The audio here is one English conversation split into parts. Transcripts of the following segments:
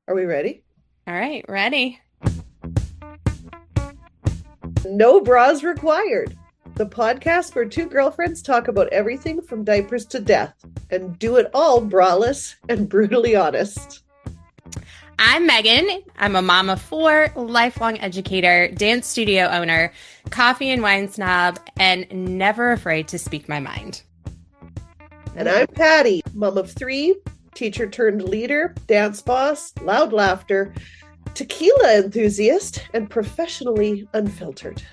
Are we ready? All right, ready. No bras required. The podcast where two girlfriends talk about everything from diapers to death and do it all braless and brutally honest. I'm Megan. I'm a mom of four, lifelong educator, dance studio owner, coffee and wine snob, and never afraid to speak my mind. And I'm Patty, mom of three, teacher turned leader, dance boss, loud laughter, tequila enthusiast, and professionally unfiltered.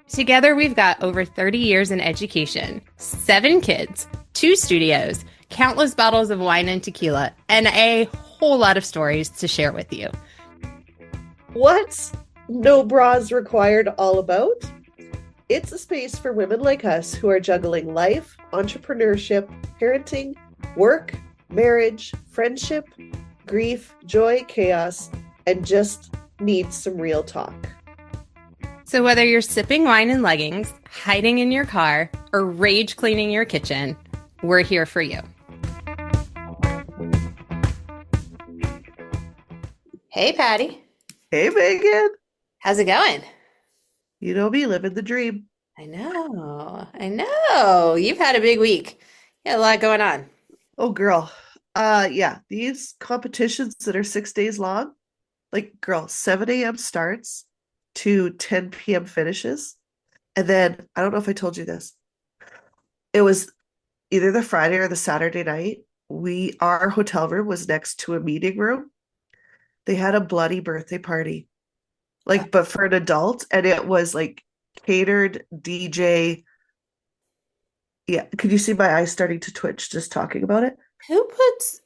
Together, we've got over 30 years in education, 7 kids, 2 studios, countless bottles of wine and tequila, and a whole lot of stories to share with you. What's No Bras Required all about? It's a space for women like us who are juggling life, entrepreneurship, parenting, work, marriage, friendship, grief, joy, chaos, and just need some real talk. So, whether you're sipping wine in leggings, hiding in your car, or rage cleaning your kitchen, we're here for you. Hey, Patty. Hey, Megan. How's it going? You know me, living the dream. I know. I know. You've had a big week. You had a lot going on. Oh, girl. Yeah, these competitions that are 6 days long, like, girl, 7 a.m. starts to 10 p.m. finishes. And then, I don't know if I told you this, it was either the Friday or the Saturday night. Our hotel room was next to a meeting room. They had a bloody birthday party, like, but for an adult, and it was like catered DJ. Yeah, could you see my eyes starting to twitch just talking about it? Who puts,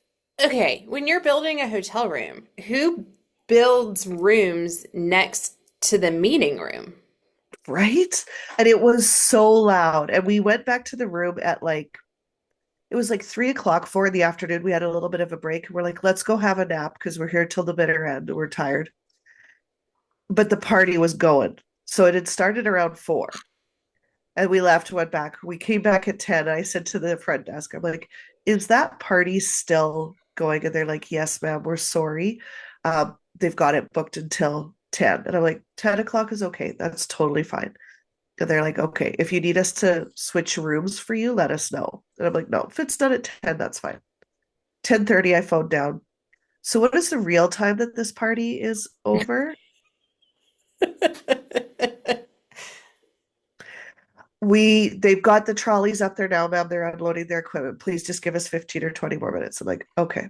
okay, when you're building a hotel room, who builds rooms next to the meeting room? Right? And it was so loud. And we went back to the room at like, it was like 3 o'clock, 4 in the afternoon. We had a little bit of a break. We're like, let's go have a nap because we're here till the bitter end. We're tired. But the party was going. So it had started around 4. And we left, went back. We came back at 10. I said to the front desk, I'm like, is that party still going? And they're like, yes, ma'am, we're sorry. They've got it booked until 10. And I'm like, 10 o'clock is okay. That's totally fine. And they're like, okay, if you need us to switch rooms for you, let us know. And I'm like, no, if it's done at 10, that's fine. 10:30, I phoned down. So what is the real time that this party is over? They've got the trolleys up there now, ma'am. They're unloading their equipment. Please just give us 15 or 20 more minutes. I'm like, okay.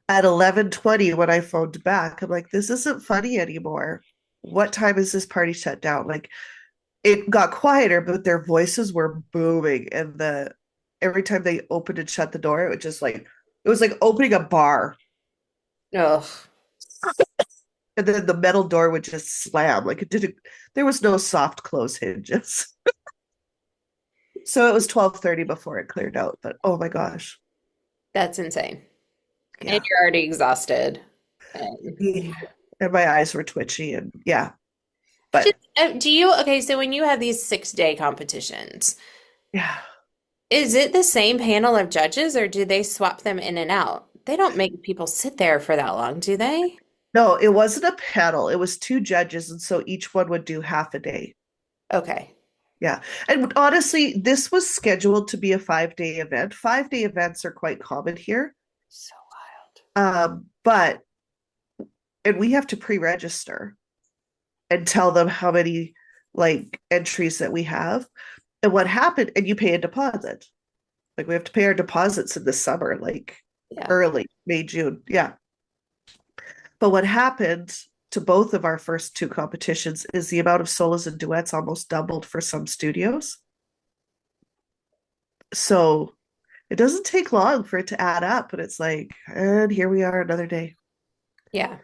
At 11:20, when I phoned back, I'm like, this isn't funny anymore. What time is this party shut down? Like, it got quieter, but their voices were booming. And every time they opened and shut the door, it was like opening a bar. Ugh. And then the metal door would just slam. Like, it didn't, there was no soft close hinges. So it was 12:30 before it cleared out. But oh my gosh. That's insane. And Yeah. you're already exhausted. And Yeah. And my eyes were twitchy and yeah. just, But okay, so when you have these 6-day competitions, yeah. is it the same panel of judges or do they swap them in and out? They don't make people sit there for that long, do they? No, it wasn't a panel. It was two judges, and so each one would do half a day. Okay. Yeah. And honestly, this was scheduled to be a 5 day event. 5 day events are quite common here. So wild. But and we have to pre-register and tell them how many like entries that we have. And what happened, and you pay a deposit. Like we have to pay our deposits in the summer, like Yeah. early May, June. Yeah. But what happened to both of our first two competitions is the amount of solos and duets almost doubled for some studios. So it doesn't take long for it to add up. And it's like, and here we are another day. Yeah.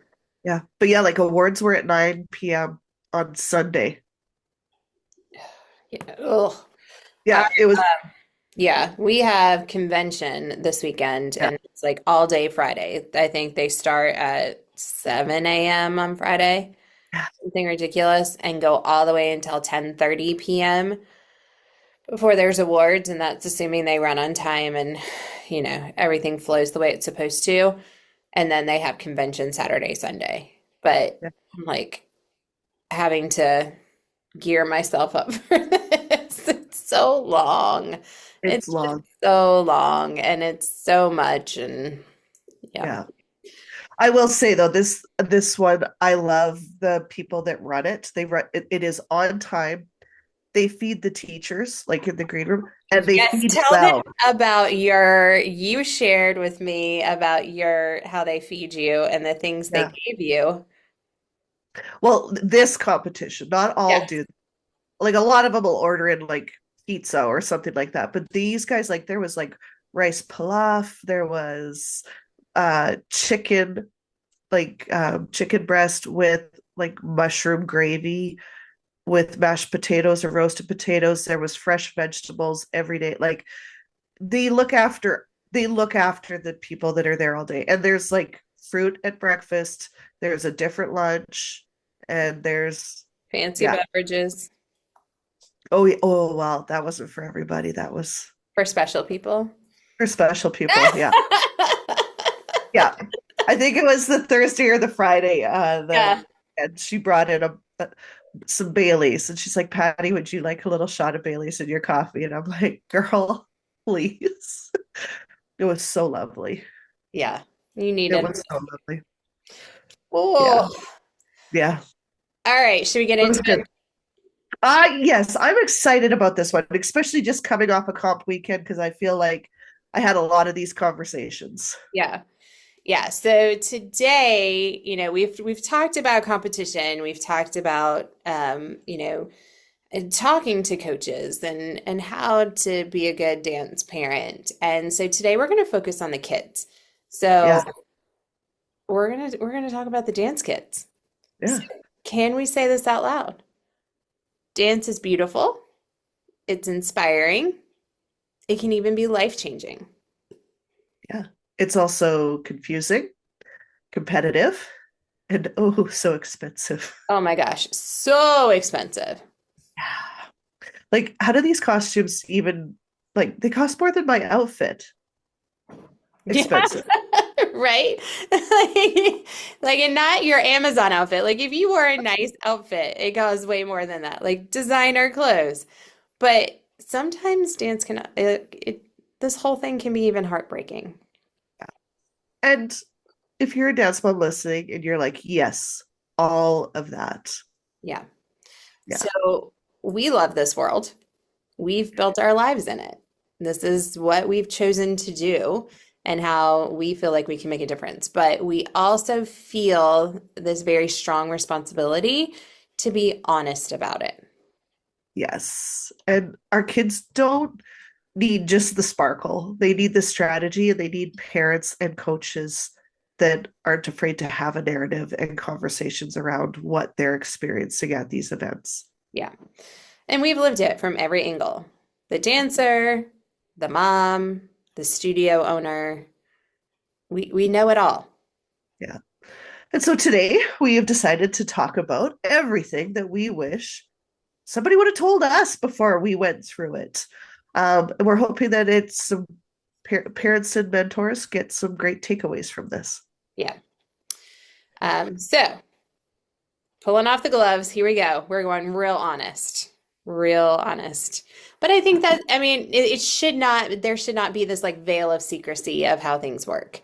Yeah. But yeah, like awards were at 9 p.m. on Sunday. Yeah. Ugh. Yeah, it was. Yeah, we have convention this weekend Yeah. and it's like all day Friday. I think they start at 7 a.m. on Friday, Yeah. something ridiculous, and go all the way until 10:30 p.m. before there's awards, and that's assuming they run on time. And everything flows the way it's supposed to. And then they have convention Saturday, Sunday. But Yeah. I'm like having to gear myself up for this. It's so long. It's It's just long. so long and it's so much. And yeah, Yeah. I will say though, this one, I love the people that run it. It is on time. They feed the teachers like in the green room, and they yes, feed tell them well. about you shared with me about how they feed you and the things they Yeah. gave you. Well, this competition, not all Yes, do. Like a lot of them will order in like pizza or something like that. But these guys, like there was like rice pilaf, there was chicken, like chicken breast with like mushroom gravy with mashed potatoes or roasted potatoes. There was fresh vegetables every day. Like they look after the people that are there all day. And there's like fruit at breakfast, there's a different lunch, and there's fancy yeah. beverages Oh, oh wow, that wasn't for everybody. That was for special people. for special people. Yeah. Yeah. I think it was the Thursday or the Friday. The Yeah. And she brought in some Baileys, and she's like, Patty, would you like a little shot of Baileys in your coffee? And I'm like, girl, please. It was so lovely. Yeah. You It needed. was so lovely. Yeah. Oh, Yeah. all right. Should we get It into was good. it? Yes, I'm excited about this one, especially just coming off a comp weekend because I feel like I had a lot of these conversations. Yeah. Yeah. So today, we've talked about competition. We've talked about and talking to coaches and how to be a good dance parent. And so today we're going to focus on the kids. So Yeah. we're gonna talk about the dance kids. So Yeah. can we say this out loud? Dance is beautiful. It's inspiring. It can even be life-changing. Yeah. It's also confusing, competitive, and oh, so expensive. Oh my gosh, so expensive. Like, how do these costumes even like they cost more than my outfit? Yeah, Expensive. right? And not your Amazon outfit. Like if you wore a nice outfit, it costs way more than that. Like designer clothes. But sometimes dance can this whole thing can be even heartbreaking. And if you're a dance mom listening and you're like, yes, all of that. Yeah. Yeah. So we love this world. We've built our lives in it. This is what we've chosen to do and how we feel like we can make a difference. But we also feel this very strong responsibility to be honest about it. Yes. And our kids don't need just the sparkle. They need the strategy, and they need parents and coaches that aren't afraid to have a narrative and conversations around what they're experiencing at these events. Yeah. And we've lived it from every angle. The dancer, the mom, the studio owner. We know it all. Yeah. And so today we have decided to talk about everything that we wish somebody would have told us before we went through it. And we're hoping that it's some parents and mentors get some great takeaways from this. Yeah. So pulling off the gloves, here we go. We're going real honest. But I think that, I mean, it should not, there should not be this like veil of secrecy of how things work.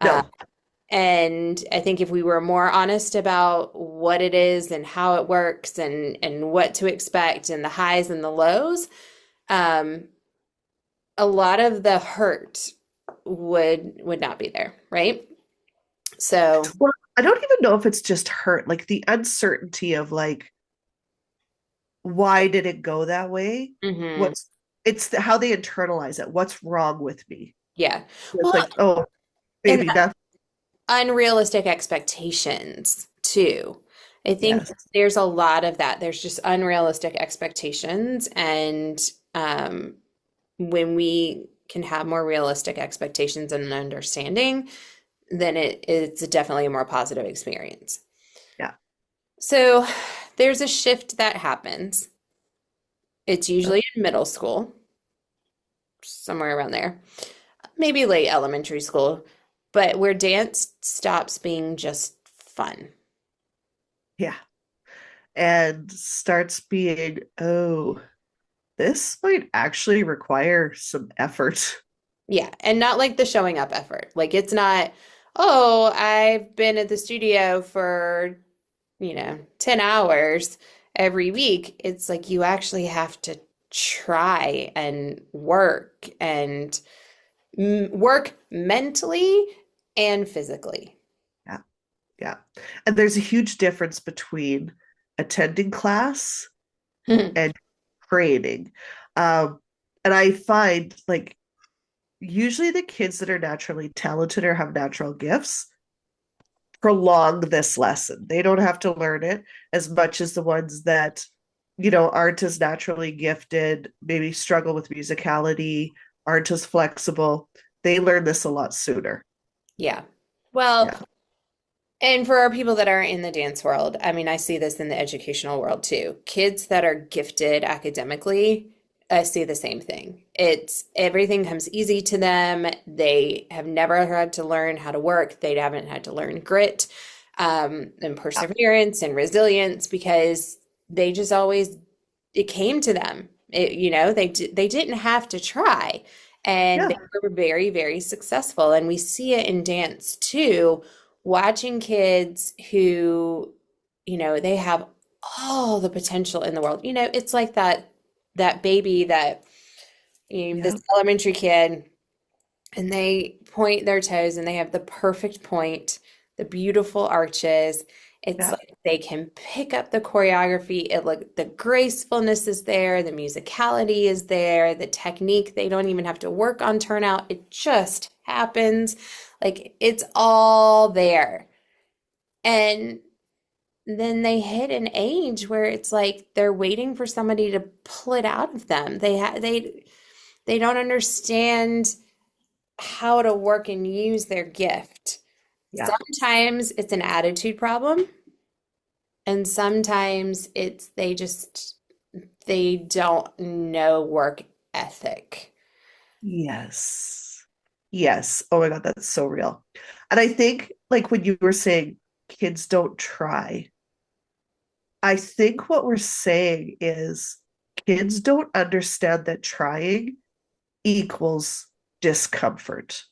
Uh, No, and I think if we were more honest about what it is and how it works and what to expect and the highs and the lows, um, a lot of the hurt would not be there, right? So, well, I don't even know if it's just hurt, like the uncertainty of like, why did it go that way? mhm, What's how they internalize it. What's wrong with me? yeah. It's Well, like, oh, and baby, that unrealistic expectations too. I think yes, there's a lot of that. There's just unrealistic expectations, and when we can have more realistic expectations and an understanding, then it's definitely a more positive experience. yeah, So there's a shift that happens. It's yeah, usually in middle school, somewhere around there. maybe late elementary school, but where dance stops being just fun. Yeah. And starts being, oh, this might actually require some effort. Yeah, and not like the showing up effort. Like it's not, oh, I've been at the studio for, 10 hours every week. It's like you actually have to try and work and work mentally and physically. Yeah. Yeah. And there's a huge difference between attending class and training. Um, and I find like usually the kids that are naturally talented or have natural gifts prolong this lesson. They don't have to learn it as much as the ones that, aren't as naturally gifted, maybe struggle with musicality, aren't as flexible. They learn this a lot sooner. Yeah. Well, Yeah. and for our people that are in the dance world, I mean, I see this in the educational world too. Kids that are gifted academically, I see the same thing. It's everything comes easy to them. They have never had to learn how to work. They haven't had to learn grit, and Yeah. perseverance and resilience because they just always it came to them. They didn't have to try, and they Yeah. were very, very successful. And we see it in dance too, watching kids who, they have all the potential in the world. It's like that baby that this Yeah. elementary kid and they point their toes and they have the perfect point, the beautiful arches. It's Yeah. like they can pick up the choreography. The gracefulness is there, the musicality is there, the technique, they don't even have to work on turnout. It just happens. Like it's all there. And then they hit an age where it's like they're waiting for somebody to pull it out of them. They don't understand how to work and use their gift. Yeah. Sometimes it's an attitude problem, and sometimes it's they don't know work ethic. Yes. Yes. Oh my God, that's so real. And I think, like, when you were saying kids don't try, I think what we're saying is kids don't understand that trying equals discomfort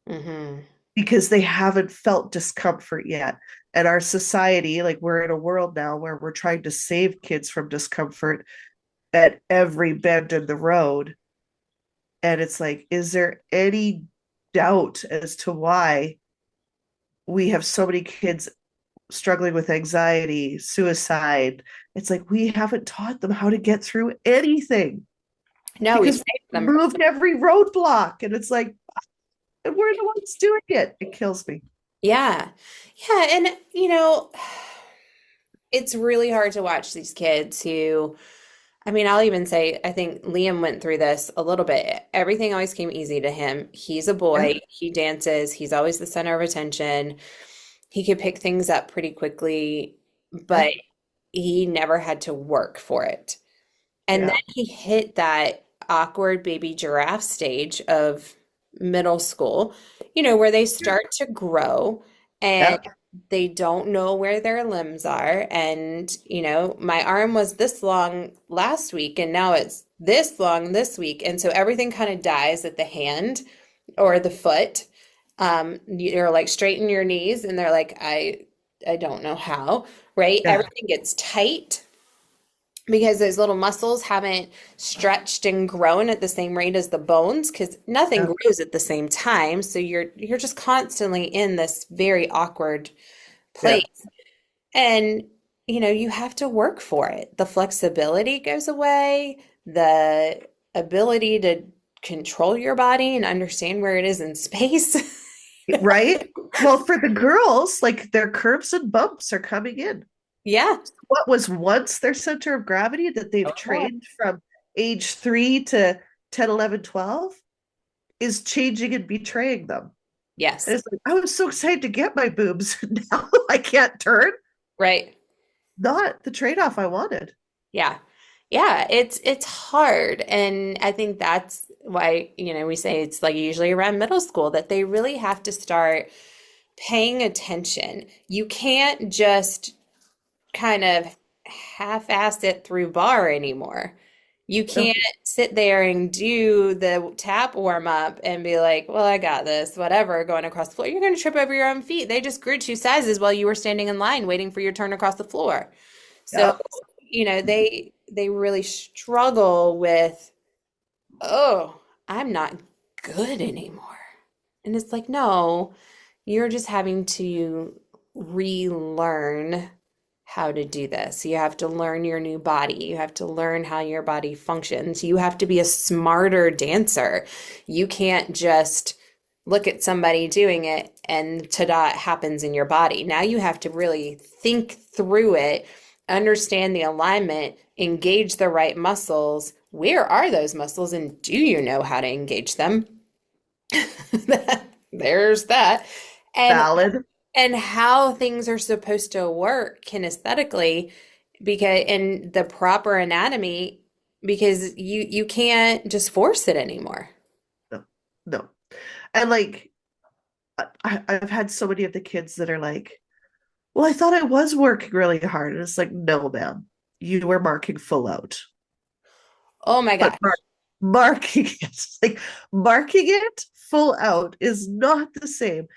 Hmm. because they haven't felt discomfort yet. And our society, like, we're in a world now where we're trying to save kids from discomfort at every bend in the road. And it's like, is there any doubt as to why we have so many kids struggling with anxiety, suicide? It's like we haven't taught them how to get through anything No, we've because saved we them. removed every roadblock. And it's like, and we're the ones doing it. It kills me. Yeah. Yeah, and it's really hard to watch these kids who I mean, I'll even say, I think Liam went through this a little bit. Everything always came easy to him. He's a Yeah. boy, he dances, he's always the center of attention. He could pick things up pretty quickly, Yeah. but he never had to work for it. And then Yeah. he hit that awkward baby giraffe stage of middle school, where they start to grow and Yeah. they don't know where their limbs are. And, my arm was this long last week and now it's this long this week. And so everything kind of dies at the hand or the foot. You're like straighten your knees and they're like, I don't know how, right? Yeah. Everything gets tight because those little muscles haven't stretched and grown at the same rate as the bones because nothing Yeah. grows at the same time. So you're just constantly in this very awkward Yeah. place. And you have to work for it. The flexibility goes away, the ability to control your body and understand where it is in space. Right. Well, for the girls, like their curves and bumps are coming in. Yeah. What was once their center of gravity that they've Oh, trained from age 3 to 10, 11, 12 is changing and betraying them. And yes. it's like, I was so excited to get my boobs. Now I can't turn. Right. Not the trade off I wanted. Yeah. Yeah, it's hard and I think why, we say it's like usually around middle school that they really have to start paying attention. You can't just kind of half-ass it through bar anymore. You No, can't sit there and do the tap warm up and be like, well, I got this, whatever, going across the floor. You're going to trip over your own feet. They just grew 2 sizes while you were standing in line waiting for your turn across the floor. So, yeah, they really struggle with, oh, I'm not good anymore. And it's like, no, you're just having to relearn how to do this. You have to learn your new body. You have to learn how your body functions. You have to be a smarter dancer. You can't just look at somebody doing it and ta-da, it happens in your body. Now you have to really think through it, understand the alignment, engage the right muscles. Where are those muscles, and do you know how to engage them? There's that. And valid. how things are supposed to work kinesthetically because in the proper anatomy because you can't just force it anymore. No, no. And like, I've had so many of the kids that are like, well, I thought I was working really hard. And it's like, no, ma'am, you were marking full out. Oh my But gosh. marking it, like marking it full out is not the same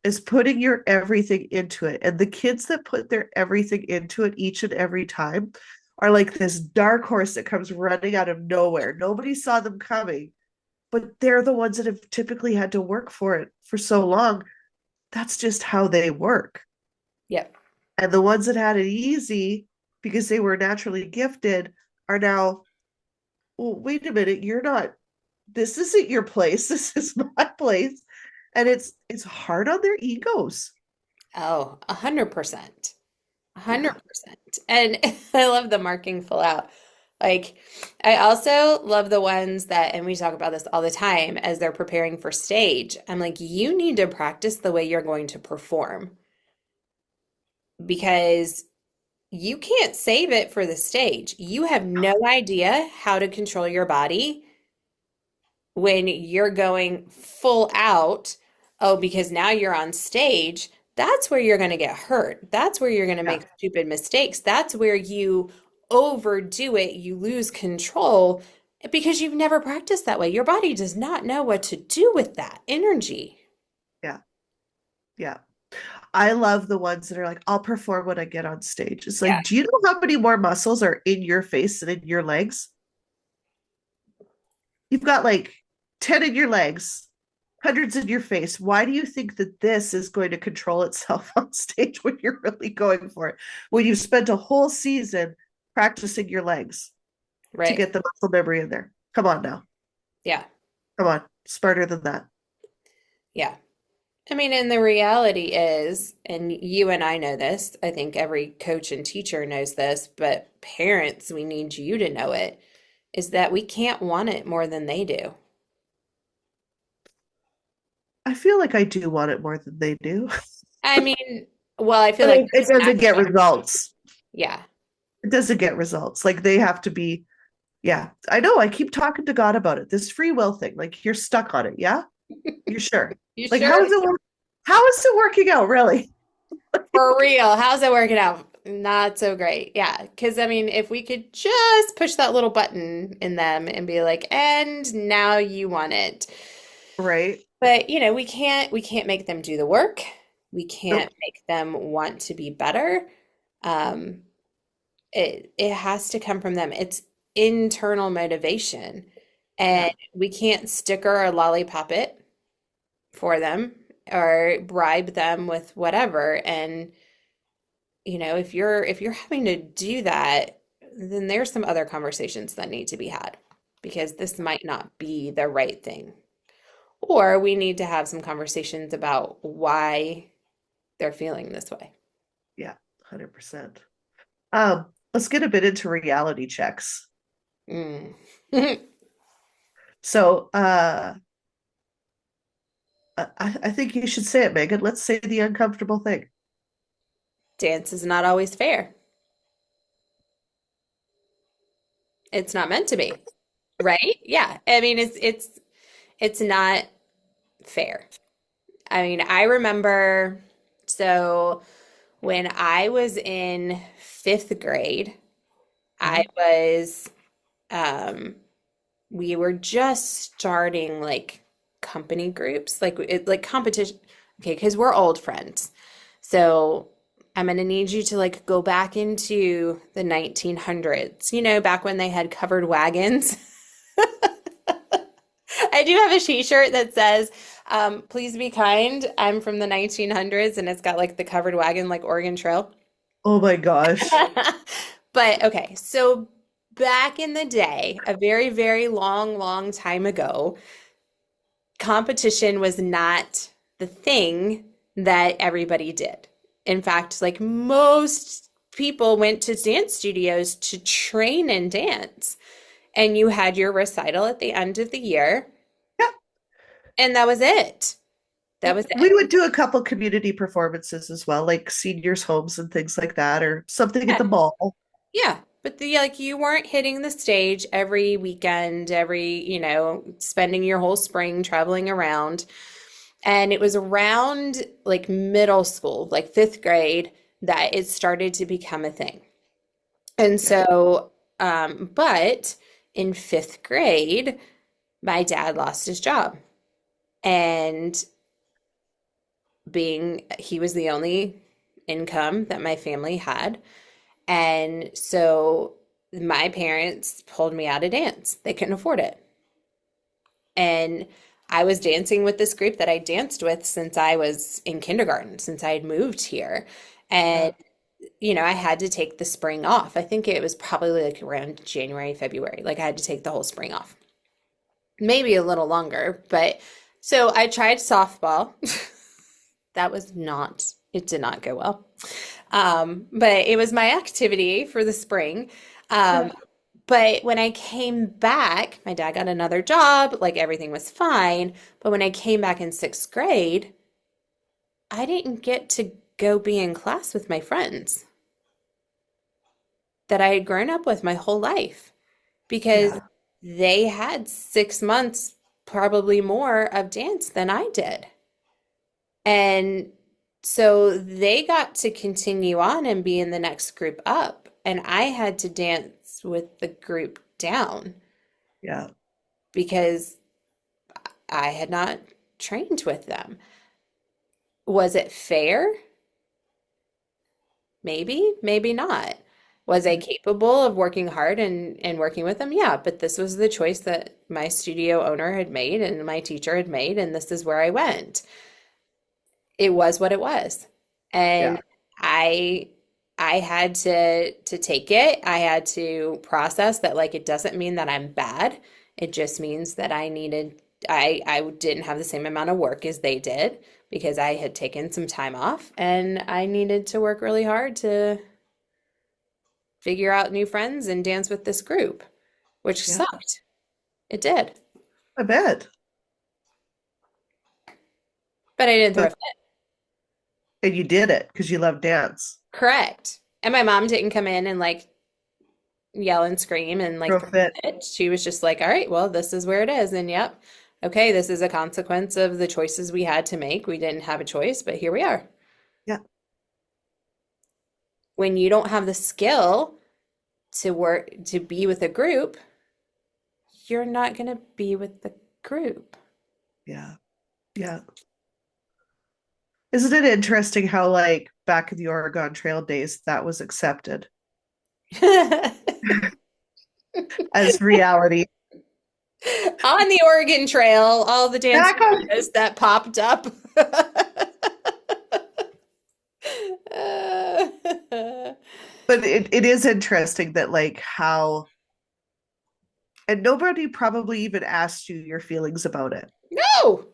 as putting your everything into it. And the kids that put their everything into it each and every time are like this dark horse that comes running out of nowhere. Nobody saw them coming, but they're the ones that have typically had to work for it for so long. That's just how they work. Yep. And the ones that had it easy because they were naturally gifted are now, well, wait a minute, you're not, this isn't your place. This is my place. And it's hard on their egos. Oh, 100%. Yeah. 100%. And I love the marking full out. Like, I also love the ones that, and we talk about this all the time as they're preparing for stage. I'm like, you need to practice the way you're going to perform because you can't save it for the stage. You have no idea how to control your body when you're going full out. Oh, because now you're on stage. That's where you're going to get hurt. That's where you're going to Yeah. make stupid mistakes. That's where you overdo it. You lose control because you've never practiced that way. Your body does not know what to do with that energy. Yeah. Yeah. I love the ones that are like, I'll perform when I get on stage. It's Yeah. like, do you know how many more muscles are in your face than in your legs? You've got like 10 in your legs, hundreds in your face. Why do you think that this is going to control itself on stage when you're really going for it? When you've spent a whole season practicing your legs to Right. get the muscle memory in there. Come on now. Yeah. Come on. Smarter than that. Yeah. I mean, and the reality is, and you and I know this, I think every coach and teacher knows this, but parents, we need you to know it, is that we can't want it more than they do. I feel like I do want it more than they do. I mean, well, I feel I like mean, it that's doesn't get natural. results. Yeah. It doesn't get results. Like they have to be, yeah. I know. I keep talking to God about it. This free will thing. Like you're stuck on it. Yeah. You're sure. You Like sure? how is it working out, really? For real. How's it working out? Not so great. Yeah. Because, I mean, if we could just push that little button in them and be like, and now you want it. Right. But, we can't make them do the work. We can't Nope. make them want to be better. Um, it has to come from them. It's internal motivation. Yeah. And we can't sticker or lollipop it for them or bribe them with whatever. And if you're having to do that, then there's some other conversations that need to be had because this might not be the right thing. Or we need to have some conversations about why they're feeling this way. Yeah. 100%. Let's get a bit into reality checks. Mm. So, I think you should say it, Megan. Let's say the uncomfortable thing. Dance is not always fair. It's not meant to be, right? Yeah. I mean, it's It's not fair. I mean, I remember, so when I was in fifth grade, I Mhm. was, um, we were just starting like company groups, like competition. Okay, because we're old friends. So I'm gonna need you to like go back into the 1900s, back when they had covered wagons. I do have a t-shirt that says, please be kind. I'm from the 1900s, and it's got like the covered wagon, like Oregon Trail. Oh my gosh. But okay, so back in the day, a very, very long, long time ago, competition was not the thing that everybody did. In fact, like most people went to dance studios to train and dance, and you had your recital at the end of the year, Yep. and that was it. That Yep. was We it. would do a couple community performances as well, like seniors' homes and things like that, or something at Yeah. the mall. Yeah. But like you weren't hitting the stage every weekend, spending your whole spring traveling around. And it was around like middle school, like fifth grade, that it started to become a thing. And Yeah. so, but in fifth grade, my dad lost his job. And he was the only income that my family had. And so my parents pulled me out of dance. They couldn't afford it. And I was dancing with this group that I danced with since I was in kindergarten, since I had moved here. Yeah. And, I had to take the spring off. I think it was probably like around January, February. Like I had to take the whole spring off, maybe a little longer. But so I tried softball. That was not, it did not go well. But it was my activity for the spring. Yeah. Um, but when I came back, my dad got another job, like everything was fine. But when I came back in sixth grade, I didn't get to go be in class with my friends that I had grown up with my whole life because Yeah. they had 6 months, probably more, of dance than I did. And so they got to continue on and be in the next group up. And I had to dance with the group down Yeah. because I had not trained with them. Was it fair? Maybe, maybe not. Was I capable of working hard and working with them? Yeah, but this was the choice that my studio owner had made and my teacher had made, and this is where I went. It was what it was. Yeah. And I I had to take it. I had to process that like it doesn't mean that I'm bad. It just means that I didn't have the same amount of work as they did because I had taken some time off and I needed to work really hard to figure out new friends and dance with this group, which Yeah. sucked. It did. I bet. But I didn't throw a But fit. and you did it because you love dance. Correct. And my mom didn't come in and like yell and scream and like Throw throw fit. a fit. She was just like, all right, well, this is where it is. And yep, okay, this is a consequence of the choices we had to make. We didn't have a choice, but here we are. Yeah. When you don't have the skill to work, to be with a group, you're not going to be with the group. Yeah. Yeah. Isn't it interesting how, like, back in the Oregon Trail days, that was accepted as reality? On the Oregon Trail, all the dance Back on, videos that popped up. but it is interesting that, like, how, and nobody probably even asked you your feelings about it. No,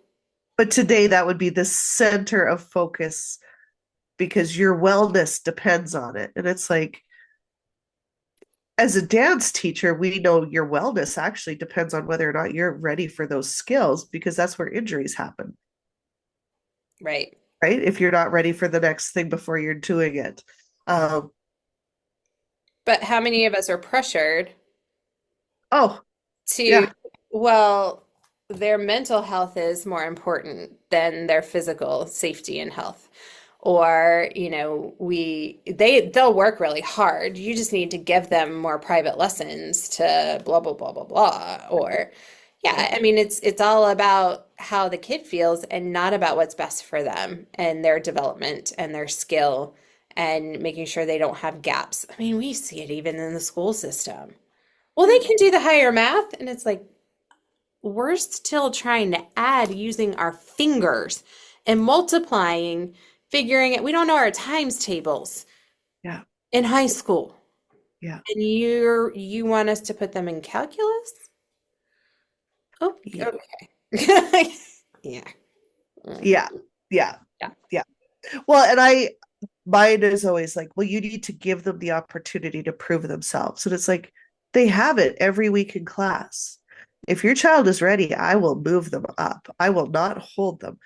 But today, that would be the center of focus because your wellness depends on it. And it's like, as a dance teacher, we know your wellness actually depends on whether or not you're ready for those skills because that's where injuries happen, right. right? If you're not ready for the next thing before you're doing it. Um, But how many of us are pressured oh, to, yeah, well, their mental health is more important than their physical safety and health. Or, they'll work really hard. You just need to give them more private lessons to blah blah blah blah blah. Or Yeah. yeah, I mean it's all about how the kid feels and not about what's best for them and their development and their skill and making sure they don't have gaps. I mean, we see it even in the school system. Well, they Yeah. can do the higher math, and it's like we're still trying to add using our fingers and multiplying, figuring it. We don't know our times tables Yeah. in high school. Yeah. And you want us to put them in calculus? Oh, Yeah. okay. Yeah. Yeah. Yeah. Yeah. Yeah. Well, and mine is always like, well, you need to give them the opportunity to prove themselves. And it's like, they have it every week in class. If your child is ready, I will move them up. I will not hold them.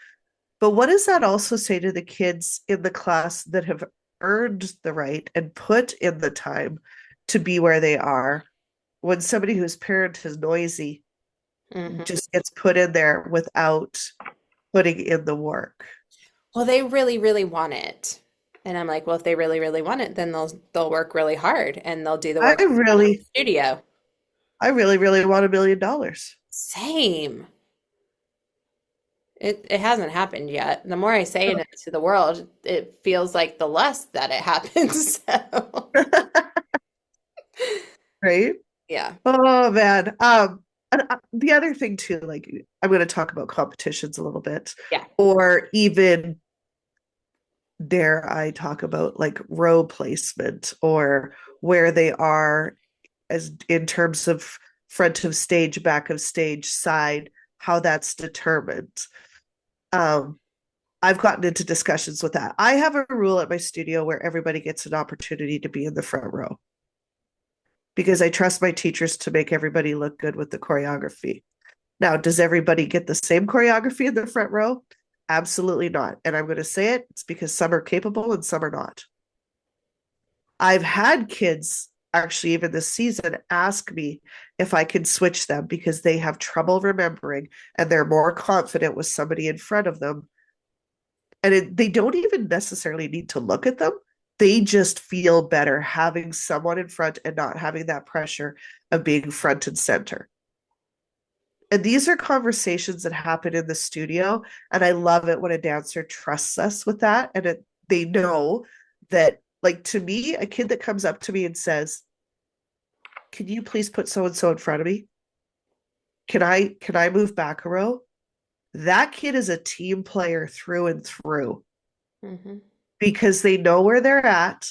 But what does that also say to the kids in the class that have earned the right and put in the time to be where they are when somebody whose parent is noisy Hmm. just gets put in there without putting in the work? Well, they really, really want it. And I'm like, well, if they really, really want it, then they'll work really hard and they'll do the I work in the really, studio. I really, really want $1 million. Same. It hasn't happened yet. The more I say it to the world, it feels like the less that it happens. So, Right? yeah. Oh man. And the other thing too, like I'm going to talk about competitions a little bit, Yeah. or even dare I talk about like row placement or where they are as in terms of front of stage, back of stage, side, how that's determined. Um, I've gotten into discussions with that. I have a rule at my studio where everybody gets an opportunity to be in the front row because I trust my teachers to make everybody look good with the choreography. Now, does everybody get the same choreography in the front row? Absolutely not. And I'm going to say it, it's because some are capable and some are not. I've had kids actually, even this season, ask me if I can switch them because they have trouble remembering and they're more confident with somebody in front of them. And they don't even necessarily need to look at them. They just feel better having someone in front and not having that pressure of being front and center. And these are conversations that happen in the studio. And I love it when a dancer trusts us with that. And they know that, like, to me, a kid that comes up to me and says, can you please put so and so in front of me? Can I move back a row? That kid is a team player through and through Hmm. because they know where they're at.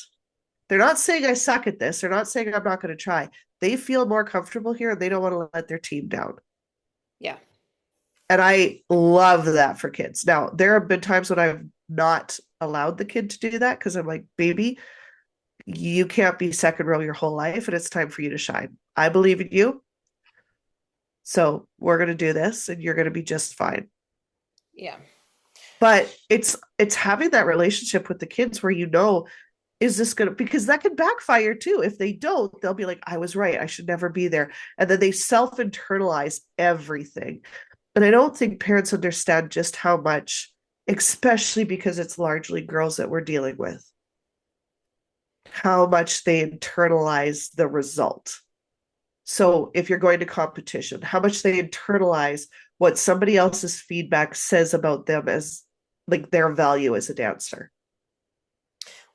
They're not saying I suck at this. They're not saying I'm not going to try. They feel more comfortable here and they don't want to let their team down. Yeah. And I love that for kids. Now, there have been times when I've not allowed the kid to do that because I'm like, baby, you can't be second row your whole life and it's time for you to shine. I believe in you. So we're going to do this and you're going to be just fine. Yeah. But it's having that relationship with the kids where is this going to, because that could backfire too. If they don't, they'll be like, I was right. I should never be there. And then they self internalize everything. And I don't think parents understand just how much, especially because it's largely girls that we're dealing with, how much they internalize the result. So if you're going to competition, how much they internalize what somebody else's feedback says about them as like their value as a dancer.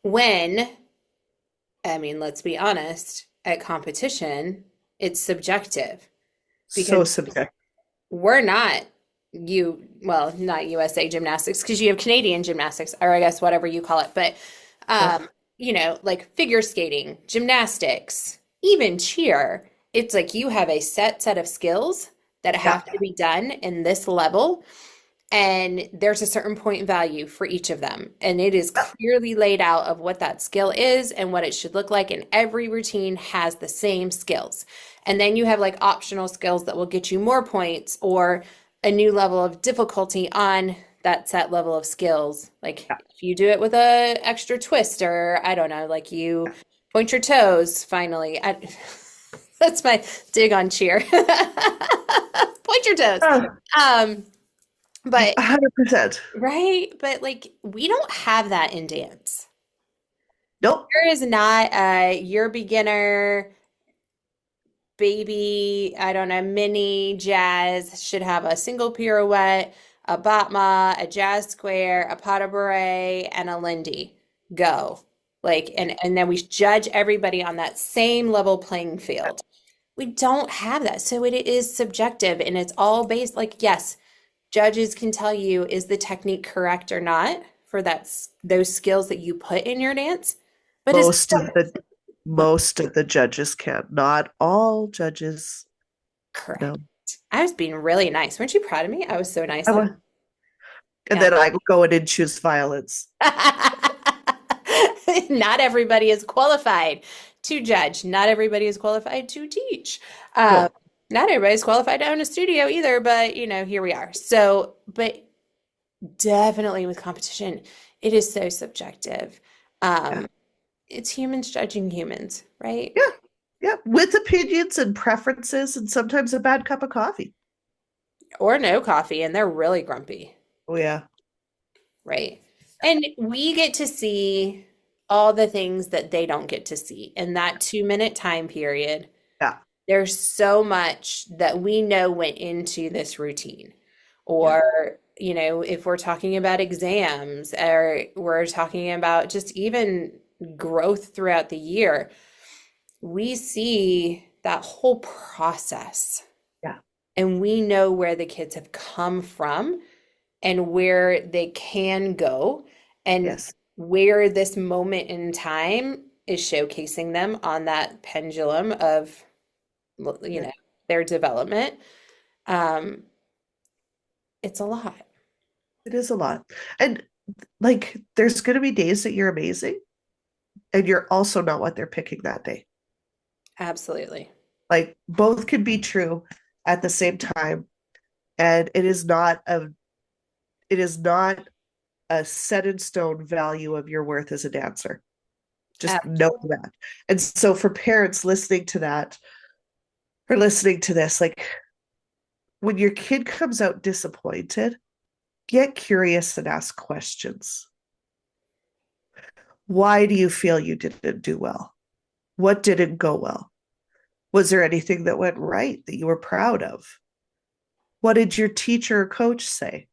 When, I mean, let's be honest, at competition, it's subjective because So subjective. we're not well, not USA gymnastics because you have Canadian gymnastics, or I guess whatever you call it, but Yep. um, like figure skating, gymnastics, even cheer, it's like you have a set of skills that Yeah. have to be done in this level. And there's a certain point value for each of them. And it is clearly laid out of what that skill is and what it should look like. And every routine has the same skills. And then you have like optional skills that will get you more points or a new level of difficulty on that set level of skills. Like if you do it with a extra twist or I don't know, like you point your toes finally. That's my dig on cheer. Point your toes. Um, but 100%. right, but like we don't have that in dance. Nope. There is not your beginner baby, I don't know, mini jazz should have a single pirouette, a batma, a jazz square, a pas de bourrée, and a Lindy. Go. Like, and then we judge everybody on that same level playing field. We don't have that. So it is subjective and it's all based like, yes, judges can tell you is the technique correct or not for those skills that you put in your dance. But is Most of the most of the judges can. Not all judges. correct. No. I was being really nice. Weren't you proud of me? I was so nice I last. wa- and Yeah. then I go in and choose violence. Not everybody is qualified to judge. Not everybody is qualified to teach. Um, No. not everybody's qualified to own a studio either, but here we are. So, but definitely with competition, it is so subjective. Yeah. Um, it's humans judging humans, right? Yeah. Yeah. With opinions and preferences and sometimes a bad cup of coffee. Or no coffee, and they're really grumpy. Oh yeah. Right. And we get to see all the things that they don't get to see in that 2 minute time period. Yeah. There's so much that we know went into this routine. Yeah. Or, if we're talking about exams or we're talking about just even growth throughout the year, we see that whole process Yeah. and we know where the kids have come from and where they can go and Yes. where this moment in time is showcasing them on that pendulum of you Yeah. know their development. um it's a lot. It is a lot. And like there's gonna be days that you're amazing and you're also not what they're picking that day. Absolutely. Like both can be true at the same time. And it is not a set in stone value of your worth as a dancer. Just know Absolutely. that. And so for parents listening to that or listening to this, like when your kid comes out disappointed, get curious and ask questions. Why do you feel you didn't do well? What didn't go well? Was there anything that went right that you were proud of? What did your teacher or coach say?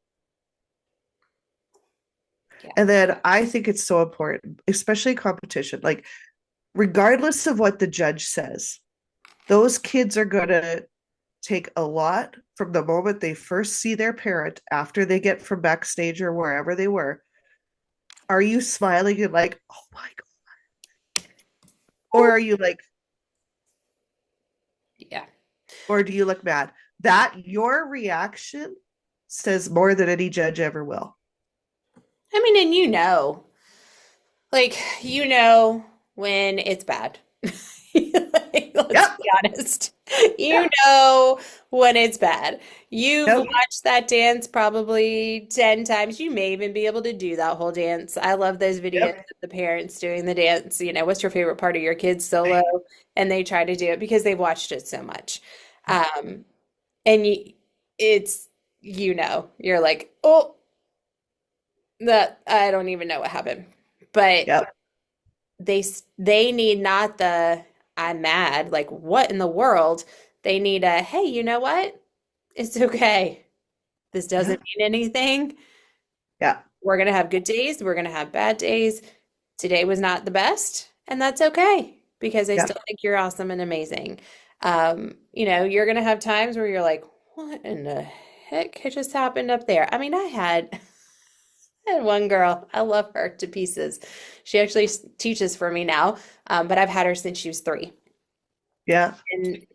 Yeah. And then I think it's so important, especially competition. Like, regardless of what the judge says, those kids are going to take a lot from the moment they first see their parent after they get from backstage or wherever they were. Are you smiling and like, oh my God? Or are you like, Yeah. or do you look mad? That your reaction says more than any judge ever will. I mean, and like when it's bad. Like, let's Yep. be honest. You know when it's bad. You've Yep. watched that dance probably 10 times. You may even be able to do that whole dance. I love those videos Yep. of the parents doing the dance. What's your favorite part of your kid's solo? And they try to do it because they've watched it so much. Um, and it's, you're like, oh, that I don't even know what happened. But Yep. they need not the I'm mad, like what in the world? They need a hey, you know what? It's okay. This doesn't Yep. mean anything. Yeah. We're gonna have good days, we're gonna have bad days. Today was not the best, and that's okay because I Yeah. still think you're awesome and amazing. You're gonna have times where you're like, what in the heck just happened up there? I mean, I had one girl. I love her to pieces. She actually teaches for me now, but I've had her since she was 3, Yeah. and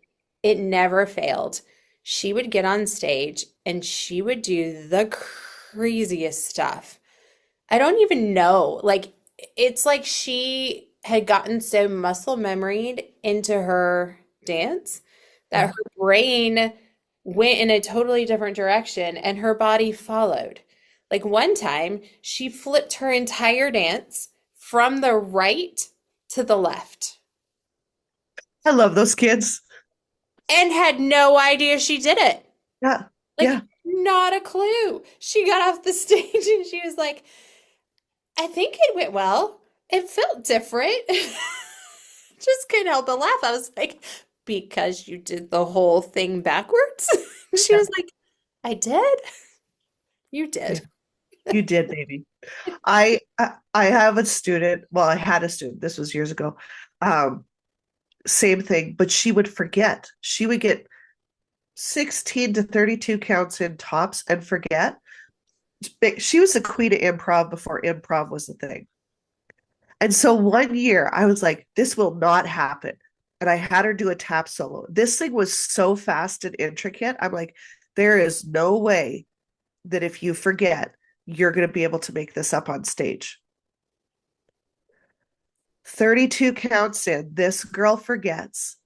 it never failed. She would get on stage and she would do the craziest stuff. I don't even know. Like, it's like she had gotten so muscle memoried into her dance that Yeah. her brain went in a totally different direction and her body followed. Like one time, she flipped her entire dance from the right to the left. I love those kids. and had no idea she did it. Yeah. Like, Yeah. not a clue. She got off the stage and she was like, I think it went well. It felt different. Just couldn't help but laugh. I was like, because you did the whole thing backwards? She Yeah. was like, I did. You Yeah. did. You did, baby. I have a student. Well, I had a student. This was years ago. Um, Same thing, but she would forget. She would get 16 to 32 counts in tops and forget. She was the queen of improv before improv was a thing. And so one year I was like, this will not happen. And I had her do a tap solo. This thing was so fast and intricate. I'm like, there is no way that if you forget, you're going to be able to make this up on stage. 32 counts in, this girl forgets,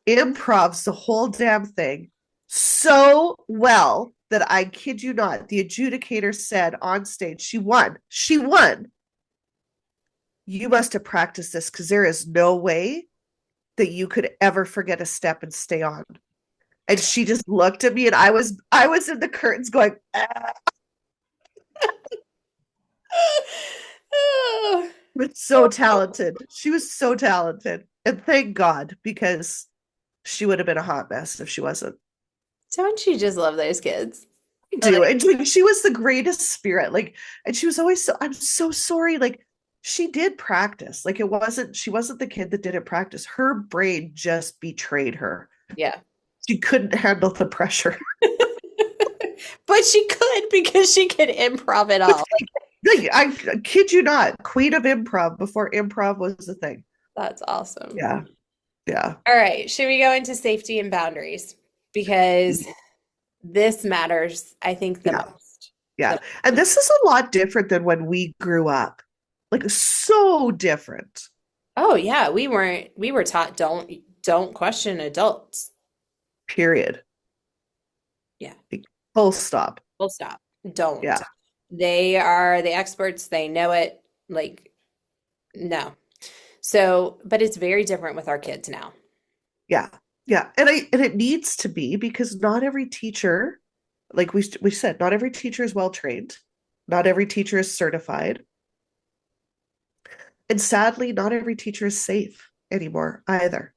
improvs the whole damn thing so well that I kid you not, the adjudicator said on stage, she won. She won. You must have practiced this because there is no way that you could ever forget a step and stay on. And she just looked at me and I was in the curtains going, ah. Oh, Was so talented. She was so talented. And thank God, because she would have been a hot mess if she wasn't. don't you just love those kids? I do. Like, And like, she was the greatest spirit. Like, and she was always so, I'm so sorry. Like, she did practice. Like, she wasn't the kid that didn't practice. Her brain just betrayed her. yeah. She couldn't handle the pressure. But she could because she could improv it all. Like, I kid you not, queen of improv before improv was a thing. That's awesome. Yeah. Yeah. All right, should we go into safety and boundaries? Because this matters, I think, the Yeah. most. Yeah. The- And this is a lot different than when we grew up. Like, so different. oh yeah, we were taught don't question adults. Period. Yeah, Like, full stop. full stop. Don't. Yeah. They are the experts, they know it. Like, no. So, but it's very different with our kids now. Yeah. Yeah. And it needs to be because not every teacher, like we said, not every teacher is well trained. Not every teacher is certified. And sadly, not every teacher is safe anymore either.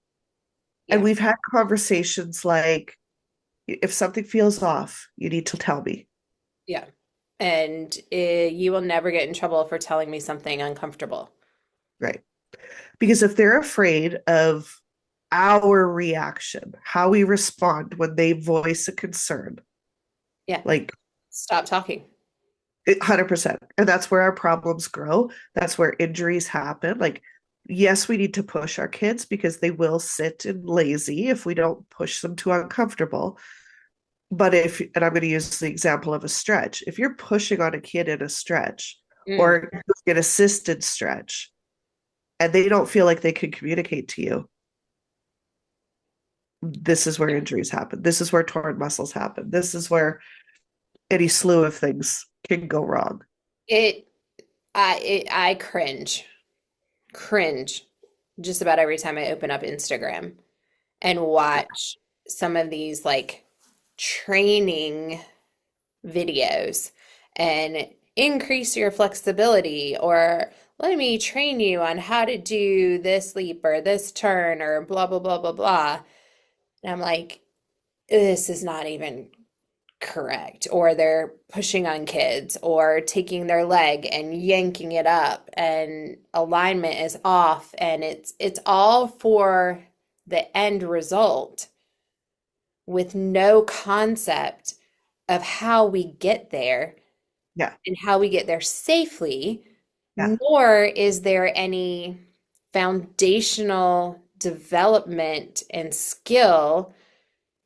And Yeah. we've had conversations like, if something feels off, you need to tell me. Yeah. And you will never get in trouble for telling me something uncomfortable. Right. Because if they're afraid of our reaction, how we respond when they voice a concern, Yeah. like Stop talking. 100%. And that's where our problems grow. That's where injuries happen. Like, yes, we need to push our kids because they will sit and lazy if we don't push them too uncomfortable. But and I'm going to use the example of a stretch, if you're pushing on a kid in a stretch Mm. or an assisted stretch and they don't feel like they can communicate to you, this is where injuries happen. This is where torn muscles happen. This is where any slew of things can go wrong. It, I cringe just about every time I open up Instagram and watch some of these like training videos and increase your flexibility or let me train you on how to do this leap or this turn or blah blah blah blah blah. And I'm like, this is not even correct. Or they're pushing on kids or taking their leg and yanking it up and alignment is off and it's all for the end result with no concept of how we get there Yeah. and how we get there safely, Yeah. nor is there any foundational development and skill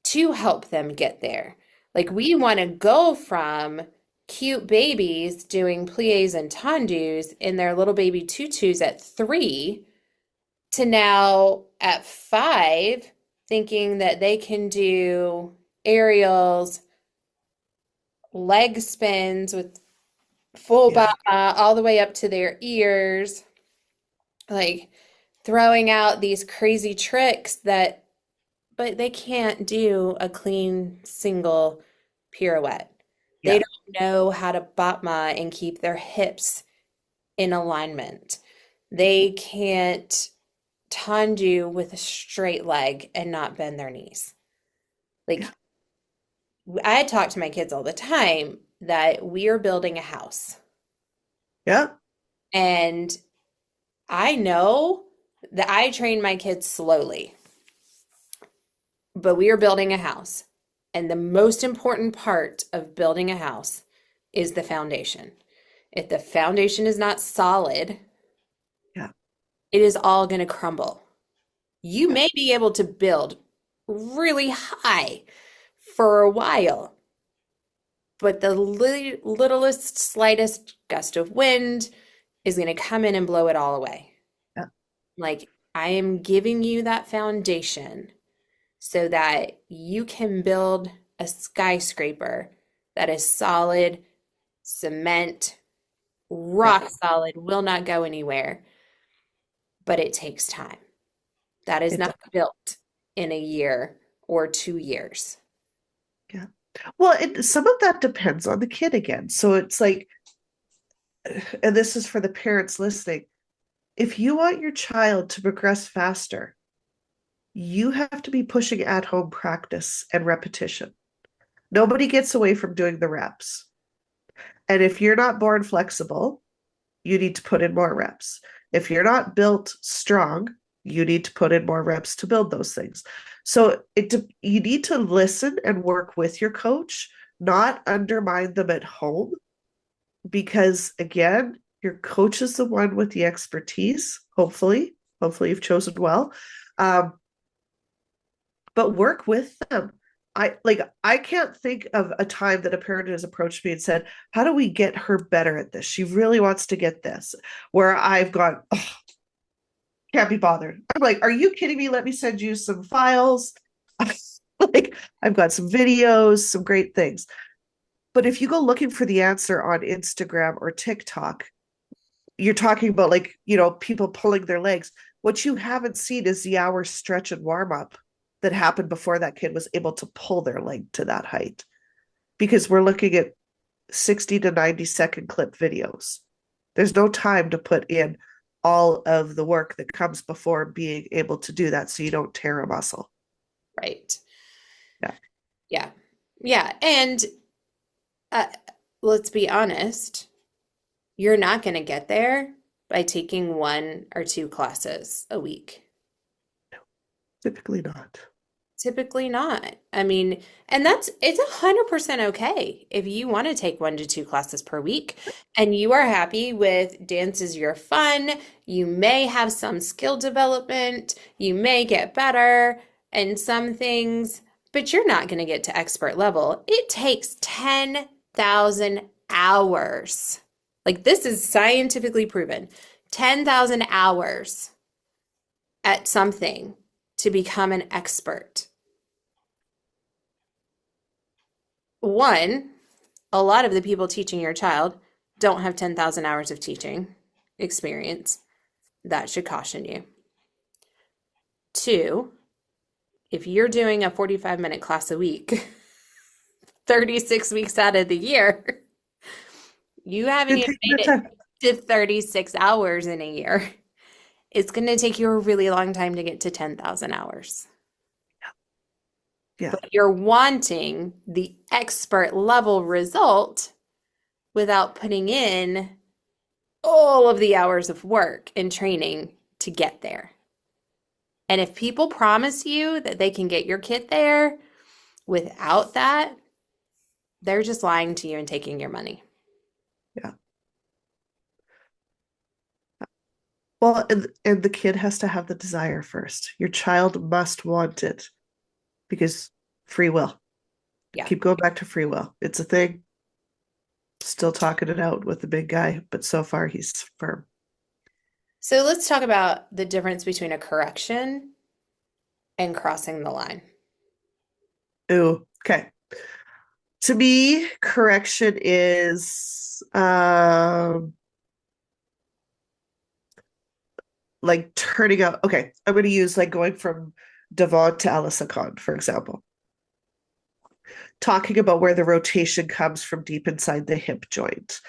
to help them get there. Like we want to go from cute babies doing plies and tendus in their little baby tutus at 3 to now at 5 thinking that they can do aerials, leg spins with full Yeah. body all the way up to their ears, like throwing out these crazy tricks that but they can't do a clean single pirouette. They Yeah. don't know how to batma and keep their hips in alignment. They can't tandu with a straight leg and not bend their knees. Yeah. Like I talk to my kids all the time that we are building a house. Yeah. And I know that I train my kids slowly, but we are building a house. And the most important part of building a house is the foundation. If the foundation is not solid, Yeah. it is all going to crumble. You Yeah. may be able to build really high for a while, but the littlest, slightest gust of wind is going to come in and blow it all away. Yeah. Like, I am giving you that foundation so that you can build a skyscraper that is solid, cement, Yeah. rock solid, will not go anywhere, but it takes time. That is It not does. built in a year or 2 years. Yeah. Well, some of that depends on the kid again. So it's like, and this is for the parents listening. If you want your child to progress faster, you have to be pushing at home practice and repetition. Nobody gets away from doing the reps. And if you're not born flexible, you need to put in more reps. If you're not built strong, you need to put in more reps to build those things. So you need to listen and work with your coach, not undermine them at home, because again, your coach is the one with the expertise. Hopefully you've chosen well. Um, but work with them. I can't think of a time that a parent has approached me and said, "How do we get her better at this? She really wants to get this." Where I've gone, oh, can't be bothered. I'm like, "Are you kidding me? Let me send you some files." Like I've got some videos, some great things. But if you go looking for the answer on Instagram or TikTok, you're talking about like, people pulling their legs. What you haven't seen is the hour stretch and warm up that happened before that kid was able to pull their leg to that height. Because we're looking at 60 to 90-second clip videos. There's no time to put in all of the work that comes before being able to do that so you don't tear a muscle. Right. Yeah. Yeah. Yeah. And uh, let's be honest, you're not going to get there by taking 1 or 2 classes a week. Typically not. Typically not. I mean, and it's 100% okay if you want to take 1 to 2 classes per week and you are happy with dance is your fun. You may have some skill development, you may get better in some things, but you're not going to get to expert level. It takes 10,000 hours. Like this is scientifically proven. 10,000 hours at something to become an expert. One, a lot of the people teaching your child don't have 10,000 hours of teaching experience. That should caution you. Two, if you're doing a 45-minute class a week, 36 weeks out of the year, you haven't It even takes the made it time. to 36 hours in a year. It's going to take you a really long time to get to 10,000 hours. Yeah. But you're wanting the expert level result without putting in all of the hours of work and training to get there. And if people promise you that they can get your kid there without that, they're just lying to you and taking your money. Yeah. Well, and the kid has to have the desire first. Your child must want it because free will. Yeah. Keep going back to free will. It's a thing. Still talking it out with the big guy, but so far he's firm. So let's talk about the difference between a correction and crossing the line. Ooh, okay. To me, correction is like turning out. Okay, I'm going to use like going from Devon to Alyssa, for example, talking about where the rotation comes from deep inside the hip joint.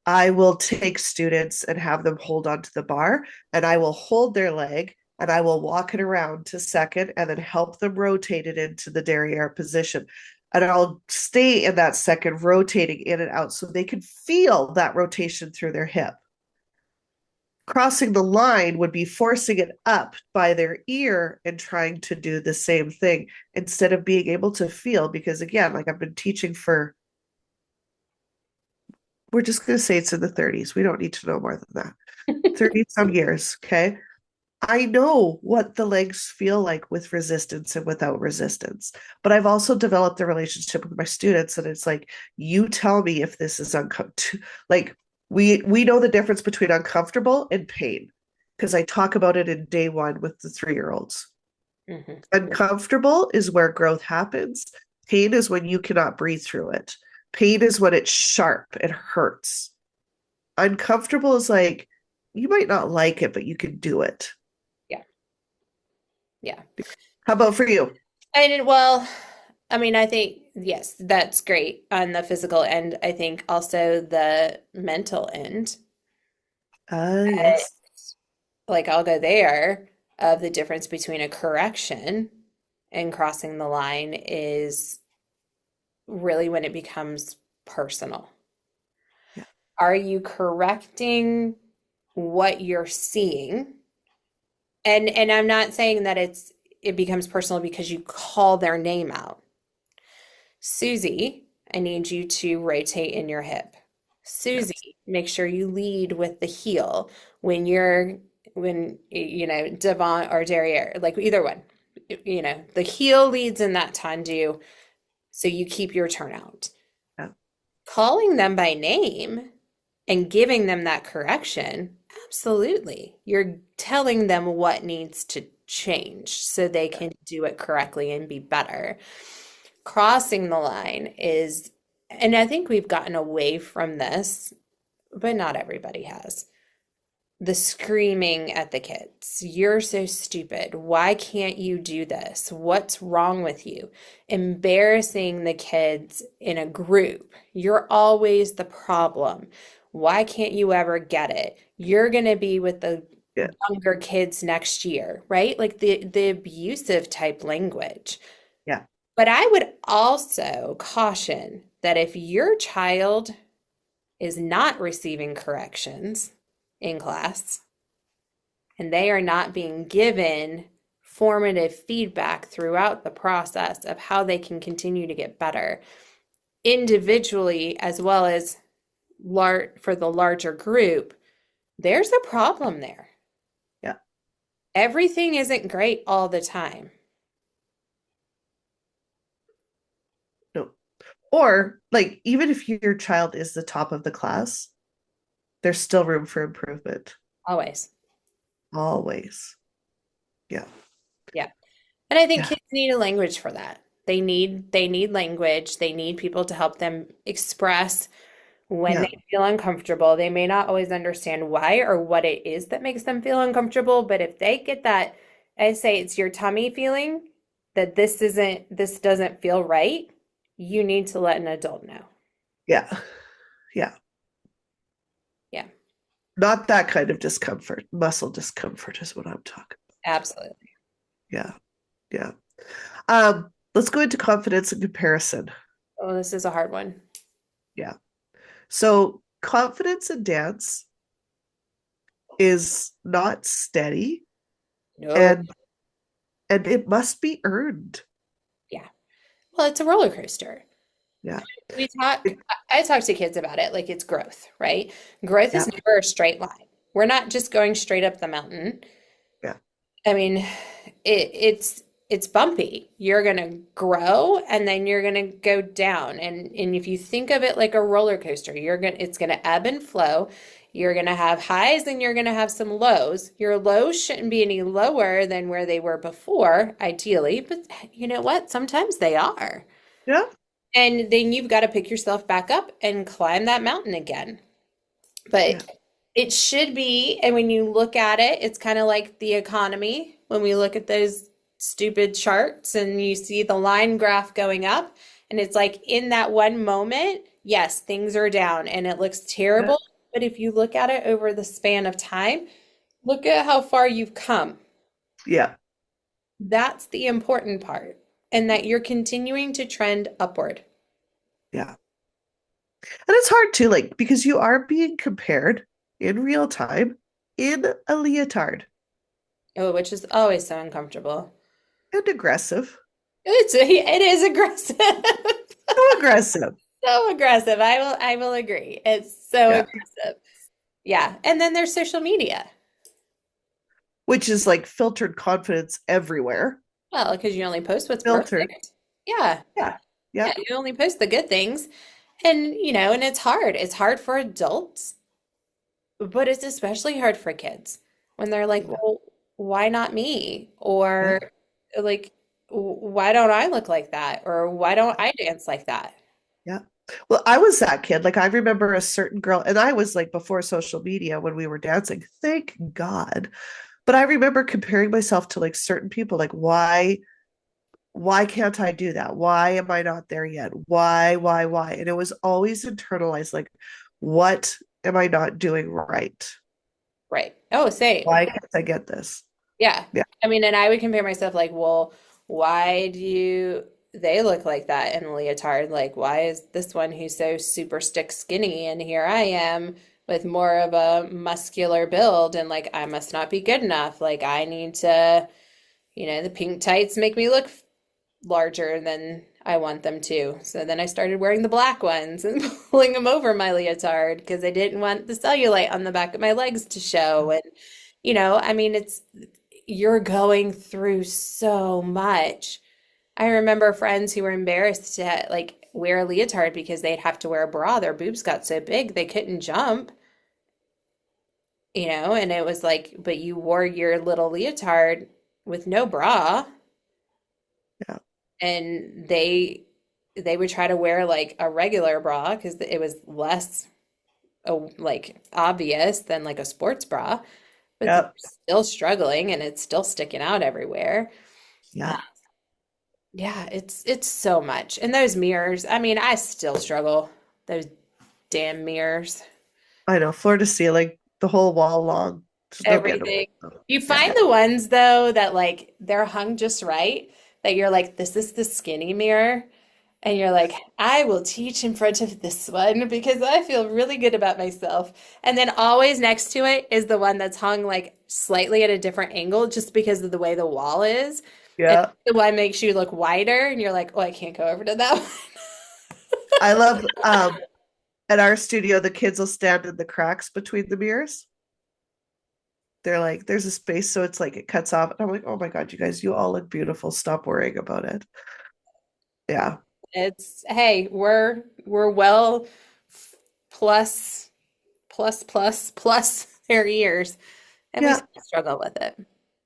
I will take students and have them hold onto the bar, and I will hold their leg and I will walk it around to second and then help them rotate it into the derriere position. And I'll stay in that second, rotating in and out so they can feel that rotation through their hip. Crossing the line would be forcing it up by their ear and trying to do the same thing instead of being able to feel. Because again, like I've been teaching for, we're just going to say it's in the 30s. We don't need to know more than that. 30 some years. Okay. I know what the legs feel like with resistance and without resistance, but I've also developed a relationship with my students, and it's like, you tell me if this is uncomfortable. Like we know the difference between uncomfortable and pain because I talk about it in day one with the 3-year-olds. Mm-hmm. Uncomfortable is where growth happens. Pain is when you cannot breathe through it. Pain is when it's sharp, it hurts. Uncomfortable is like, you might not like it, but you can do it. Yeah. Yeah. How about for you? And well, I mean, I think, yes, that's great on the physical end. I think also the mental end, Yes. like I'll go there, of the difference between a correction and crossing the line is really when it becomes personal. Yeah. Are you correcting what you're seeing? And I'm not saying that it becomes personal because you call their name out. Susie, I need you to rotate in your hip. Yes. Susie, make sure you lead with the heel when you know, Devon or derriere, like either one. You know, the heel leads in that tendu, so you keep your turnout. Yeah. Calling them by name and giving them that correction, absolutely. You're telling them what needs to change so they can do it correctly and be better. Crossing the line is, and I think we've gotten away from this, but not everybody has. The screaming at the kids. You're so stupid. Why can't you do this? What's wrong with you? Embarrassing the kids in a group. You're always the problem. Why can't you ever get it? You're going to be with the Yeah. younger kids next year, right? Like the abusive type language. Yeah. But I would also caution that if your child is not receiving corrections in class and they are not being given formative feedback throughout the process of how they can continue to get better individually as well as for the larger group, there's a problem there. Yeah. Everything isn't great all the time. No. Or like, even if your child is the top of the class, there's still room for improvement. Always. Always. Yeah. Yeah. And I think Yeah. kids need a language for that. They need language. They need people to help them express when Yeah. they feel uncomfortable. They may not always understand why or what it is that makes them feel uncomfortable, but if they get that, I say it's your tummy feeling that this doesn't feel right, you need to let an adult know. Yeah. Yeah. Yeah, Not that kind of discomfort. Muscle discomfort is what I'm talking. absolutely. Yeah. Yeah. Let's go into confidence and comparison. Oh, this is a hard one. Yeah. So confidence in dance is not steady, No. and it must be earned. Yeah. Well, it's a roller coaster. Yeah. We talk, It- I talk to kids about it like it's growth, right? Growth is yeah. never a straight line. We're not just going straight up the mountain. Yeah. I mean, it's bumpy. You're gonna grow and then you're gonna go down. And if you think of it like a roller coaster, it's gonna ebb and flow. You're gonna have highs and you're gonna have some lows. Your lows shouldn't be any lower than where they were before, ideally, but you know what? Sometimes they are. Yeah. And then you've got to pick yourself back up and climb that mountain again. Yeah. But it should be, and when you look at it, it's kind of like the economy. When we look at those stupid charts and you see the line graph going up. And it's like in that one moment, yes, things are down and it looks Yeah. terrible. But if you look at it over the span of time, look at how far you've come. Yeah. That's the important part. And that you're continuing to trend upward. Yeah. And it's hard too, like, because you are being compared in real time in a leotard Oh, which is always so uncomfortable. and aggressive. It is aggressive. So aggressive. So aggressive. I will agree. It's so Yeah. aggressive. Yeah. And then there's social media. Which is like filtered confidence everywhere. Well, because you only post what's Filtered. perfect. Yeah. Yeah. Yeah. Yeah. You only post the good things. And, and it's hard. It's hard for adults, but it's especially hard for kids when they're like, Yeah. well, why not me? Yeah. Or like, why don't I look like that? Or why don't I dance like that? Yeah. Well, I was that kid. Like I remember a certain girl, and I was like before social media when we were dancing. Thank God. But I remember comparing myself to like certain people, like why can't I do that? Why am I not there yet? Why? And it was always internalized, like, what am I not doing right? Right. Oh, same. Why can't I get this? Yeah. Yeah. I mean, and I would compare myself like, well, why do they look like that in a leotard? Like, why is this one who's so super stick skinny and here I am with more of a muscular build and like I must not be good enough. Like I need to, the pink tights make me look larger than I want them to. So then I started wearing the black ones and pulling them over my leotard because I didn't want the cellulite on the back of my legs to show. And, I mean, you're going through so much. I remember friends who were embarrassed to like wear a leotard because they'd have to wear a bra. Their boobs got so big they couldn't jump, and it was like, but you wore your little leotard with no bra Yeah. and they would try to wear like a regular bra because it was less like obvious than like a sports bra, but they're Yeah. still struggling and it's still sticking out everywhere. Yeah. Yeah, it's so much. And those mirrors, I mean, I still struggle. Those damn mirrors. I know. Floor to ceiling, the whole wall long. There's no getting away Everything. from them. You Yeah. find the ones though that like they're hung just right, that you're like, this is the skinny mirror. And you're like, I will teach in front of this one because I feel really good about myself. And then always next to it is the one that's hung like slightly at a different angle just because of the way the wall is. And Yeah. the one makes you look wider and you're like, oh, I can't go over to that one. I love at our studio, the kids will stand in the cracks between the mirrors. They're like, there's a space, so it's like it cuts off. And I'm like, oh my God, you guys, you all look beautiful. Stop worrying about it. Yeah. It's hey, we're well plus plus their years, and we Yeah. still struggle with it.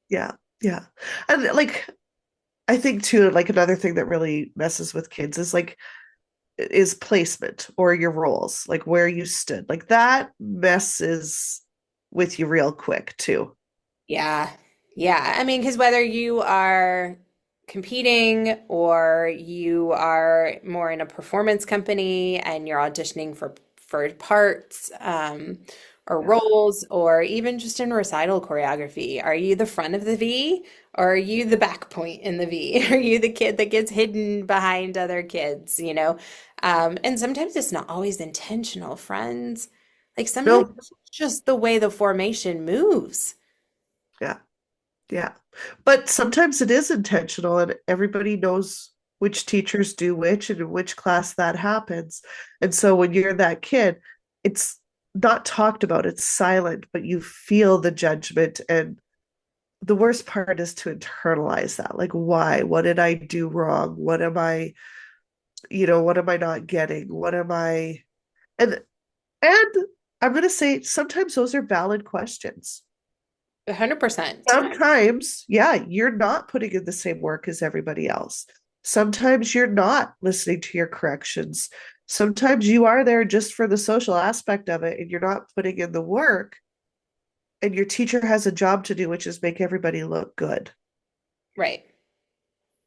Yeah. Yeah. And like I think too, like another thing that really messes with kids is placement or your roles, like where you stood. Like that messes with you real quick too. Yeah. Yeah. I mean, because whether you are competing or you are more in a performance company and you're auditioning for parts or Yeah. roles, or even just in recital choreography, are you the front of the V or are you the back point in the V? Are you the kid that gets hidden behind other kids, and sometimes it's not always intentional, friends. Like sometimes Nope. it's just the way the formation moves. Yeah. Yeah. But sometimes it is intentional and everybody knows which teachers do which and in which class that happens. And so when you're that kid, it's not talked about, it's silent, but you feel the judgment. And the worst part is to internalize that. Like, why? What did I do wrong? What am I not getting? And I'm gonna say sometimes those are valid questions. 100%. Sometimes, yeah, you're not putting in the same work as everybody else. Sometimes you're not listening to your corrections. Sometimes you are there just for the social aspect of it and you're not putting in the work. And your teacher has a job to do, which is make everybody look good. Right.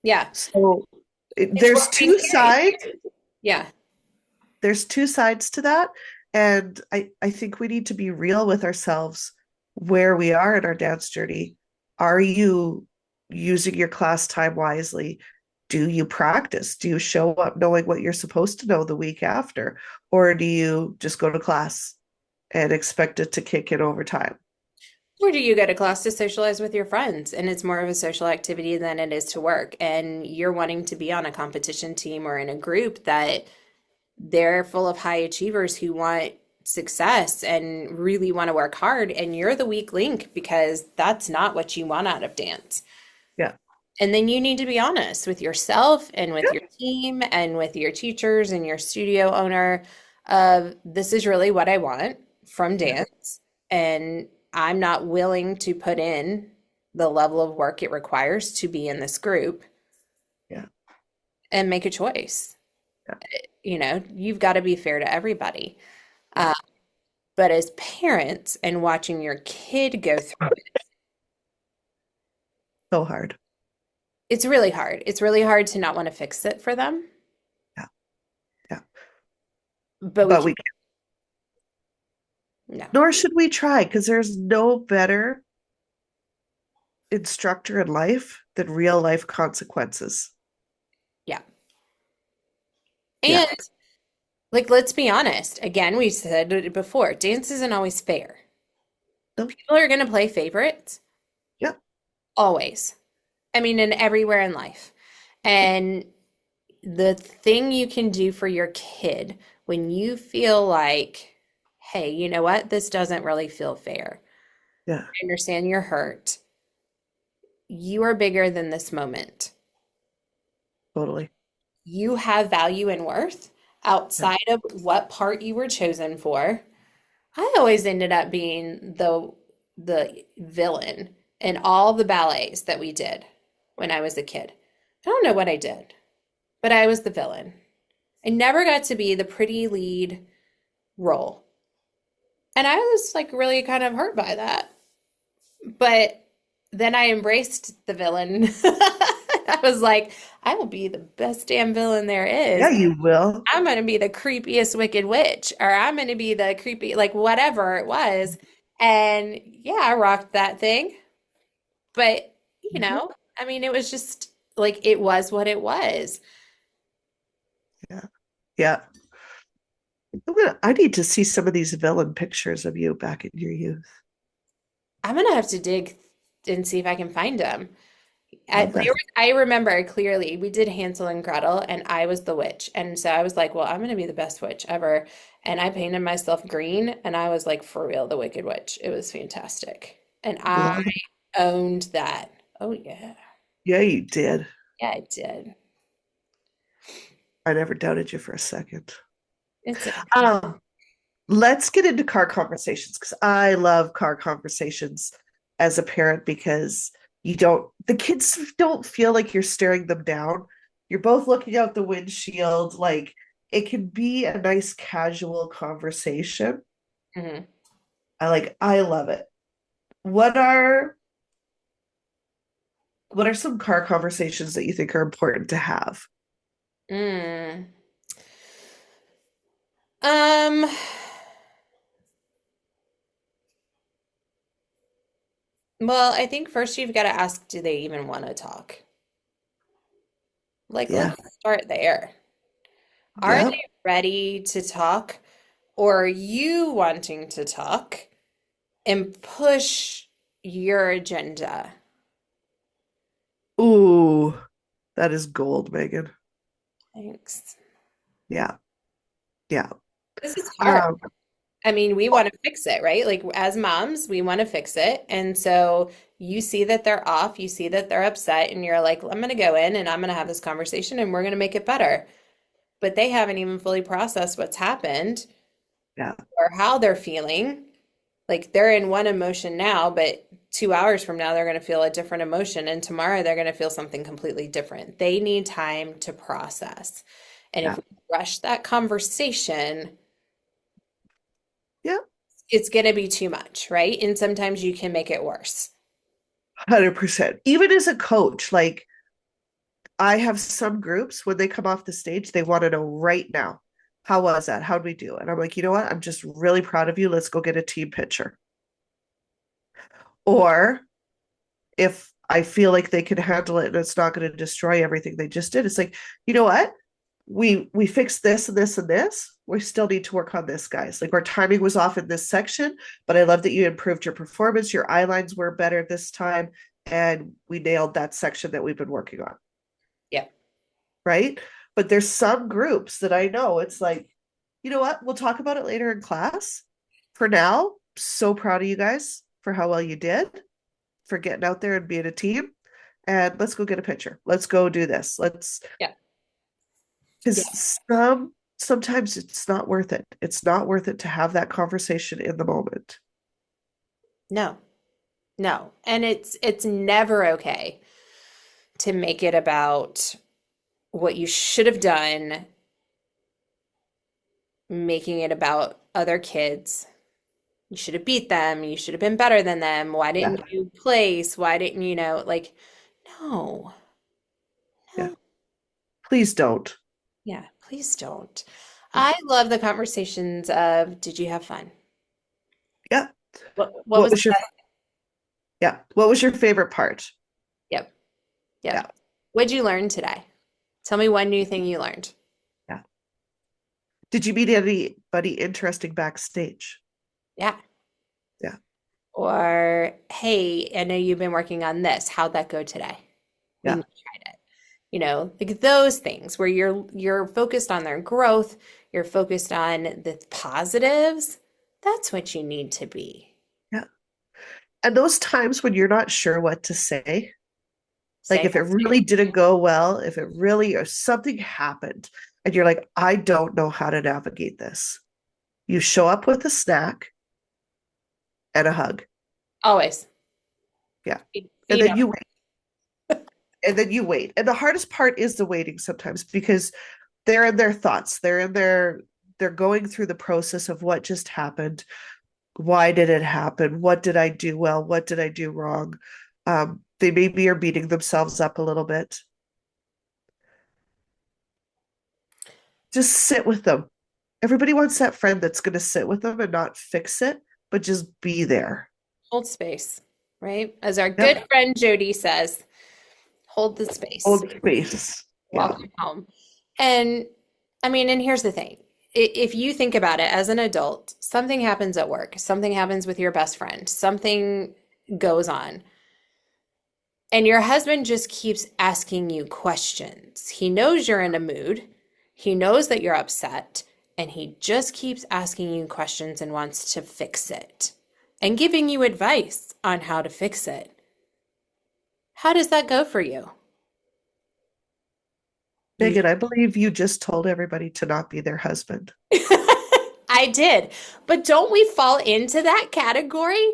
Yeah. So It's there's working two period. sides. Yeah. There's two sides to that. And I think we need to be real with ourselves where we are in our dance journey. Are you using your class time wisely? Do you practice? Do you show up knowing what you're supposed to know the week after? Or do you just go to class and expect it to kick in over time? Or do you go to class to socialize with your friends and it's more of a social activity than it is to work? And you're wanting to be on a competition team or in a group that they're full of high achievers who want success and really want to work hard, and you're the weak link because that's not what you want out of dance. Yeah. And then you need to be honest with yourself and with Yeah. your team and with your teachers and your studio owner of this is really what I want from Yeah. dance. And I'm not willing to put in the level of work it requires to be in this group Yeah. and make a choice. Yeah. You've got to be fair to everybody. Yeah. Uh, but as parents and watching your kid go through it, So hard. it's really hard. It's really hard to not want to fix it for them, Yeah. Yeah. but we But can't. we No. nor should we try because there's no better instructor in life than real life consequences. Yeah. Yeah. And like, let's be honest. Again, we said it before, dance isn't always fair. No. People are going to play favorites Yeah. always. I mean, in everywhere in life. And the thing you can do for your kid when you feel like, hey, you know what? This doesn't really feel fair. Yeah. I understand you're hurt. You are bigger than this moment. Totally. You have value and worth Yeah. outside of what part you were chosen for. I always ended up being the villain in all the ballets that we did when I was a kid. I don't know what I did, but I was the villain. I never got to be the pretty lead role. And I was like really kind of hurt by that. But then I embraced the villain. I was like, I will be the best damn villain there Yeah, is. you will. I'm going to be the creepiest wicked witch, or I'm going to be the creepy, like whatever it was. And yeah, I rocked that thing. But, Mhm. I mean, it was just like it was what it was. Yeah. Yeah. I need to see some of these villain pictures of you back in your youth. I'm going to have to dig and see if I can find them. Love that. I remember clearly we did Hansel and Gretel, and I was the witch. And so I was like, well, I'm going to be the best witch ever. And I painted myself green, and I was like, for real, the Wicked Witch. It was fantastic. And I Love it. owned that. Oh, yeah. Yeah, you did. Yeah, I did. I never doubted you for a second. It's a, Um, let's get into car conversations because I love car conversations as a parent because the kids don't feel like you're staring them down. You're both looking out the windshield. Like it can be a nice casual conversation. mhm. I love it. What are what are some car conversations that you think are important to have? Mm. Um, well, I think first you've got to ask, do they even want to talk? Like, Yeah. let's start there. Are Yep. they ready to talk, or are you wanting to talk and push your agenda? Ooh, that is gold, Megan. Thanks. Yeah. Yeah. This is hard. Um, I mean, we want to fix it, right? Like, as moms, we want to fix it. And so you see that they're off, you see that they're upset, and you're like, I'm going to go in and I'm going to have this conversation and we're going to make it better. But they haven't even fully processed what's happened yeah. or how they're feeling. Like they're in one emotion now, but 2 hours from now, they're going to feel a different emotion. And tomorrow, they're going to feel something completely different. They need time to process. And if Yeah. we rush that conversation, Yeah. it's going to be too much, right? And sometimes you can make it worse. 100%. Even as a coach, like I have some groups when they come off the stage, they want to know right now, how was that? How'd we do? And I'm like, you know what? I'm just really proud of you. Let's go get a team picture. Or if I feel like they can handle it and it's not going to destroy everything they just did, it's like, you know what? We fixed this and this and this. We still need to work on this, guys. Like our timing was off in this section, but I love that you improved your performance. Your eye lines were better this time, and we nailed that section that we've been working on. Yeah. Right? But there's some groups that I know it's like, you know what? We'll talk about it later in class. For now, so proud of you guys for how well you did, for getting out there and being a team. And let's go get a picture. Let's go do this. Let's Yeah. Yeah. because sometimes it's not worth it. It's not worth it to have that conversation in the moment. No. No. And it's never okay to make it about what you should have done, making it about other kids. You should have beat them. You should have been better than them. Why Yeah, didn't you place? Why didn't you know? Like, no, yeah. no. Please don't. Yeah, please don't. Yeah, I love the conversations of, did you have fun? yeah. What What was the was your best? yeah? What was your favorite part? Yep, yep. Yeah, What'd you learn today? Tell me one new thing you learned. yeah. Did you meet anybody interesting backstage? Yeah. Yeah, Or, hey, I know you've been working on this. How'd that go today? We yeah, tried it. You know, like those things where you're focused on their growth, you're focused on the positives. That's what you need to be. yeah. And those times when you're not sure what to say, like Say if it really didn't go well, if it really or something happened, and you're like, I don't know how to navigate this. You show up with a snack and a hug. always. Yeah. And You then know, you wait. And then you wait. And the hardest part is the waiting sometimes because they're in their thoughts. They're going through the process of what just happened. Why did it happen? What did I do well? What did I do wrong? They maybe are beating themselves up a little bit. Just sit with them. Everybody wants that friend that's going to sit with them and not fix it, but just be there. hold space, right? As our good Yep. friend Jody says, hold the space. Hold space. Yeah. Welcome home. And I mean, and here's the thing. If you think about it as an adult, something happens at work, something happens with your best friend, something goes on, and your husband just keeps asking you questions. He knows you're in a mood, he knows that you're upset, and he just keeps asking you questions and wants to fix it and giving you advice on how to fix it. How does that go for you? You Megan, I believe you just told everybody to not be their husband. I did. But don't we fall into that category?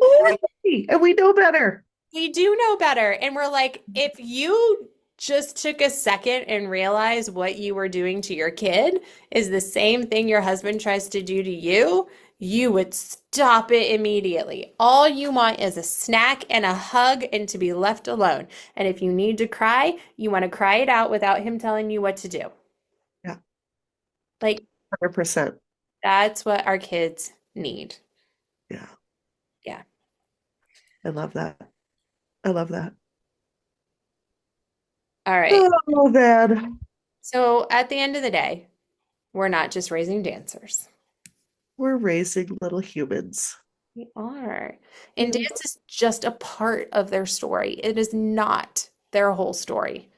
And we know better. We do know better. And we're like, if you just took a second and realized what you were doing to your kid is the same thing your husband tries to do to you, you would stop it immediately. All you want is a snack and a hug and to be left alone. And if you need to cry, you want to cry it out without him telling you what to do. Yeah, Like, 100%. that's what our kids need. Yeah, Yeah. I love that. I love that. All right. Oh, man. So at the end of the day, we're not just raising dancers. We're raising little humans. We are. And dance is just a part of their story. It is not their whole story.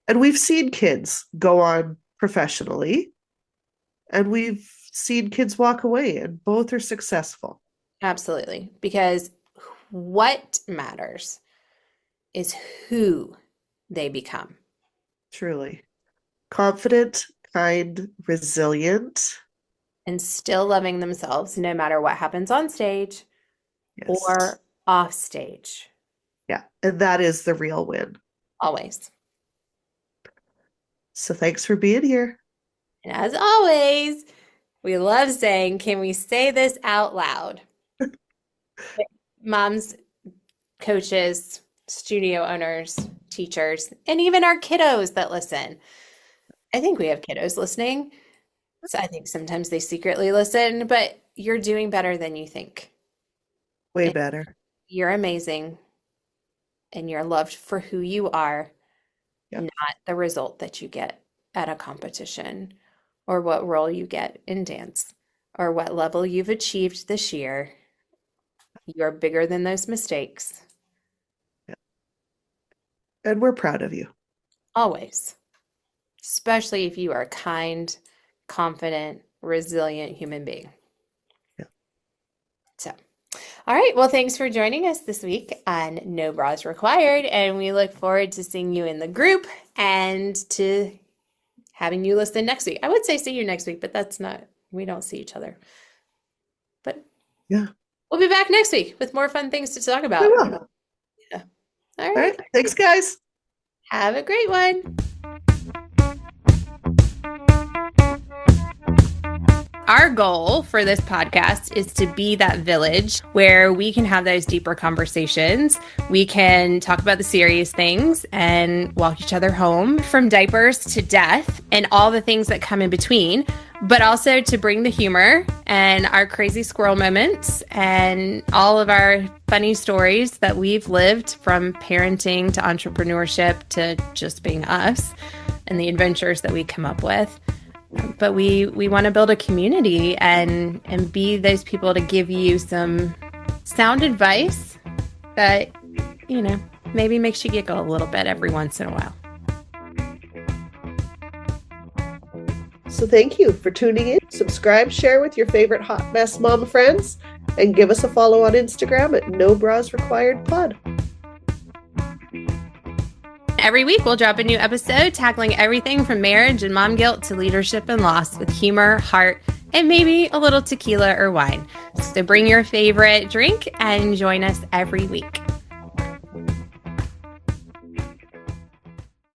And we've seen kids go on professionally, and we've seen kids walk away, and both are successful. Absolutely. Because what matters is who they become. Truly. Confident, kind, resilient. And still loving themselves no matter what happens on stage Yes. or off stage. Yeah. And that is the real win. Always. So thanks for being here. And as always, we love saying, can we say this out loud? Moms, coaches, studio owners, teachers, and even our kiddos that listen. I think we have kiddos listening. So I think sometimes they secretly listen, but you're doing better than you think. Way And better. you're amazing and you're loved for who you are, Yeah. not the result that you get at a competition or what role you get in dance or what level you've achieved this year. You're bigger than those mistakes, Yeah. And we're proud of you. always, especially if you are a kind, confident, resilient human being. Yeah. So, all right. Well, thanks for joining us this week on No Bras Required. And we look forward to seeing you in the group and to having you listen next week. I would say see you next week, but that's not, we don't see each other. But Yeah. we'll be back next week with more fun things to talk We about. will. Yeah. All All right. right. Thanks, guys. Have a great one. Our goal for this podcast is to be that village where we can have those deeper conversations. We can talk about the serious things and walk each other home from diapers to death and all the things that come in between, but also to bring the humor and our crazy squirrel moments and all of our funny stories that we've lived from parenting to entrepreneurship to just being us and the adventures that we come up with. But we want to build a community and be those people to give you some sound advice that, you know, maybe makes you giggle a little bit every once in a while. So thank you for tuning in. Subscribe, share with your favorite hot mess mom friends, and give us a follow on Instagram at No Bras Required Pod. Every week, we'll drop a new episode tackling everything from marriage and mom guilt to leadership and loss with humor, heart, and maybe a little tequila or wine. So bring your favorite drink and join us every week.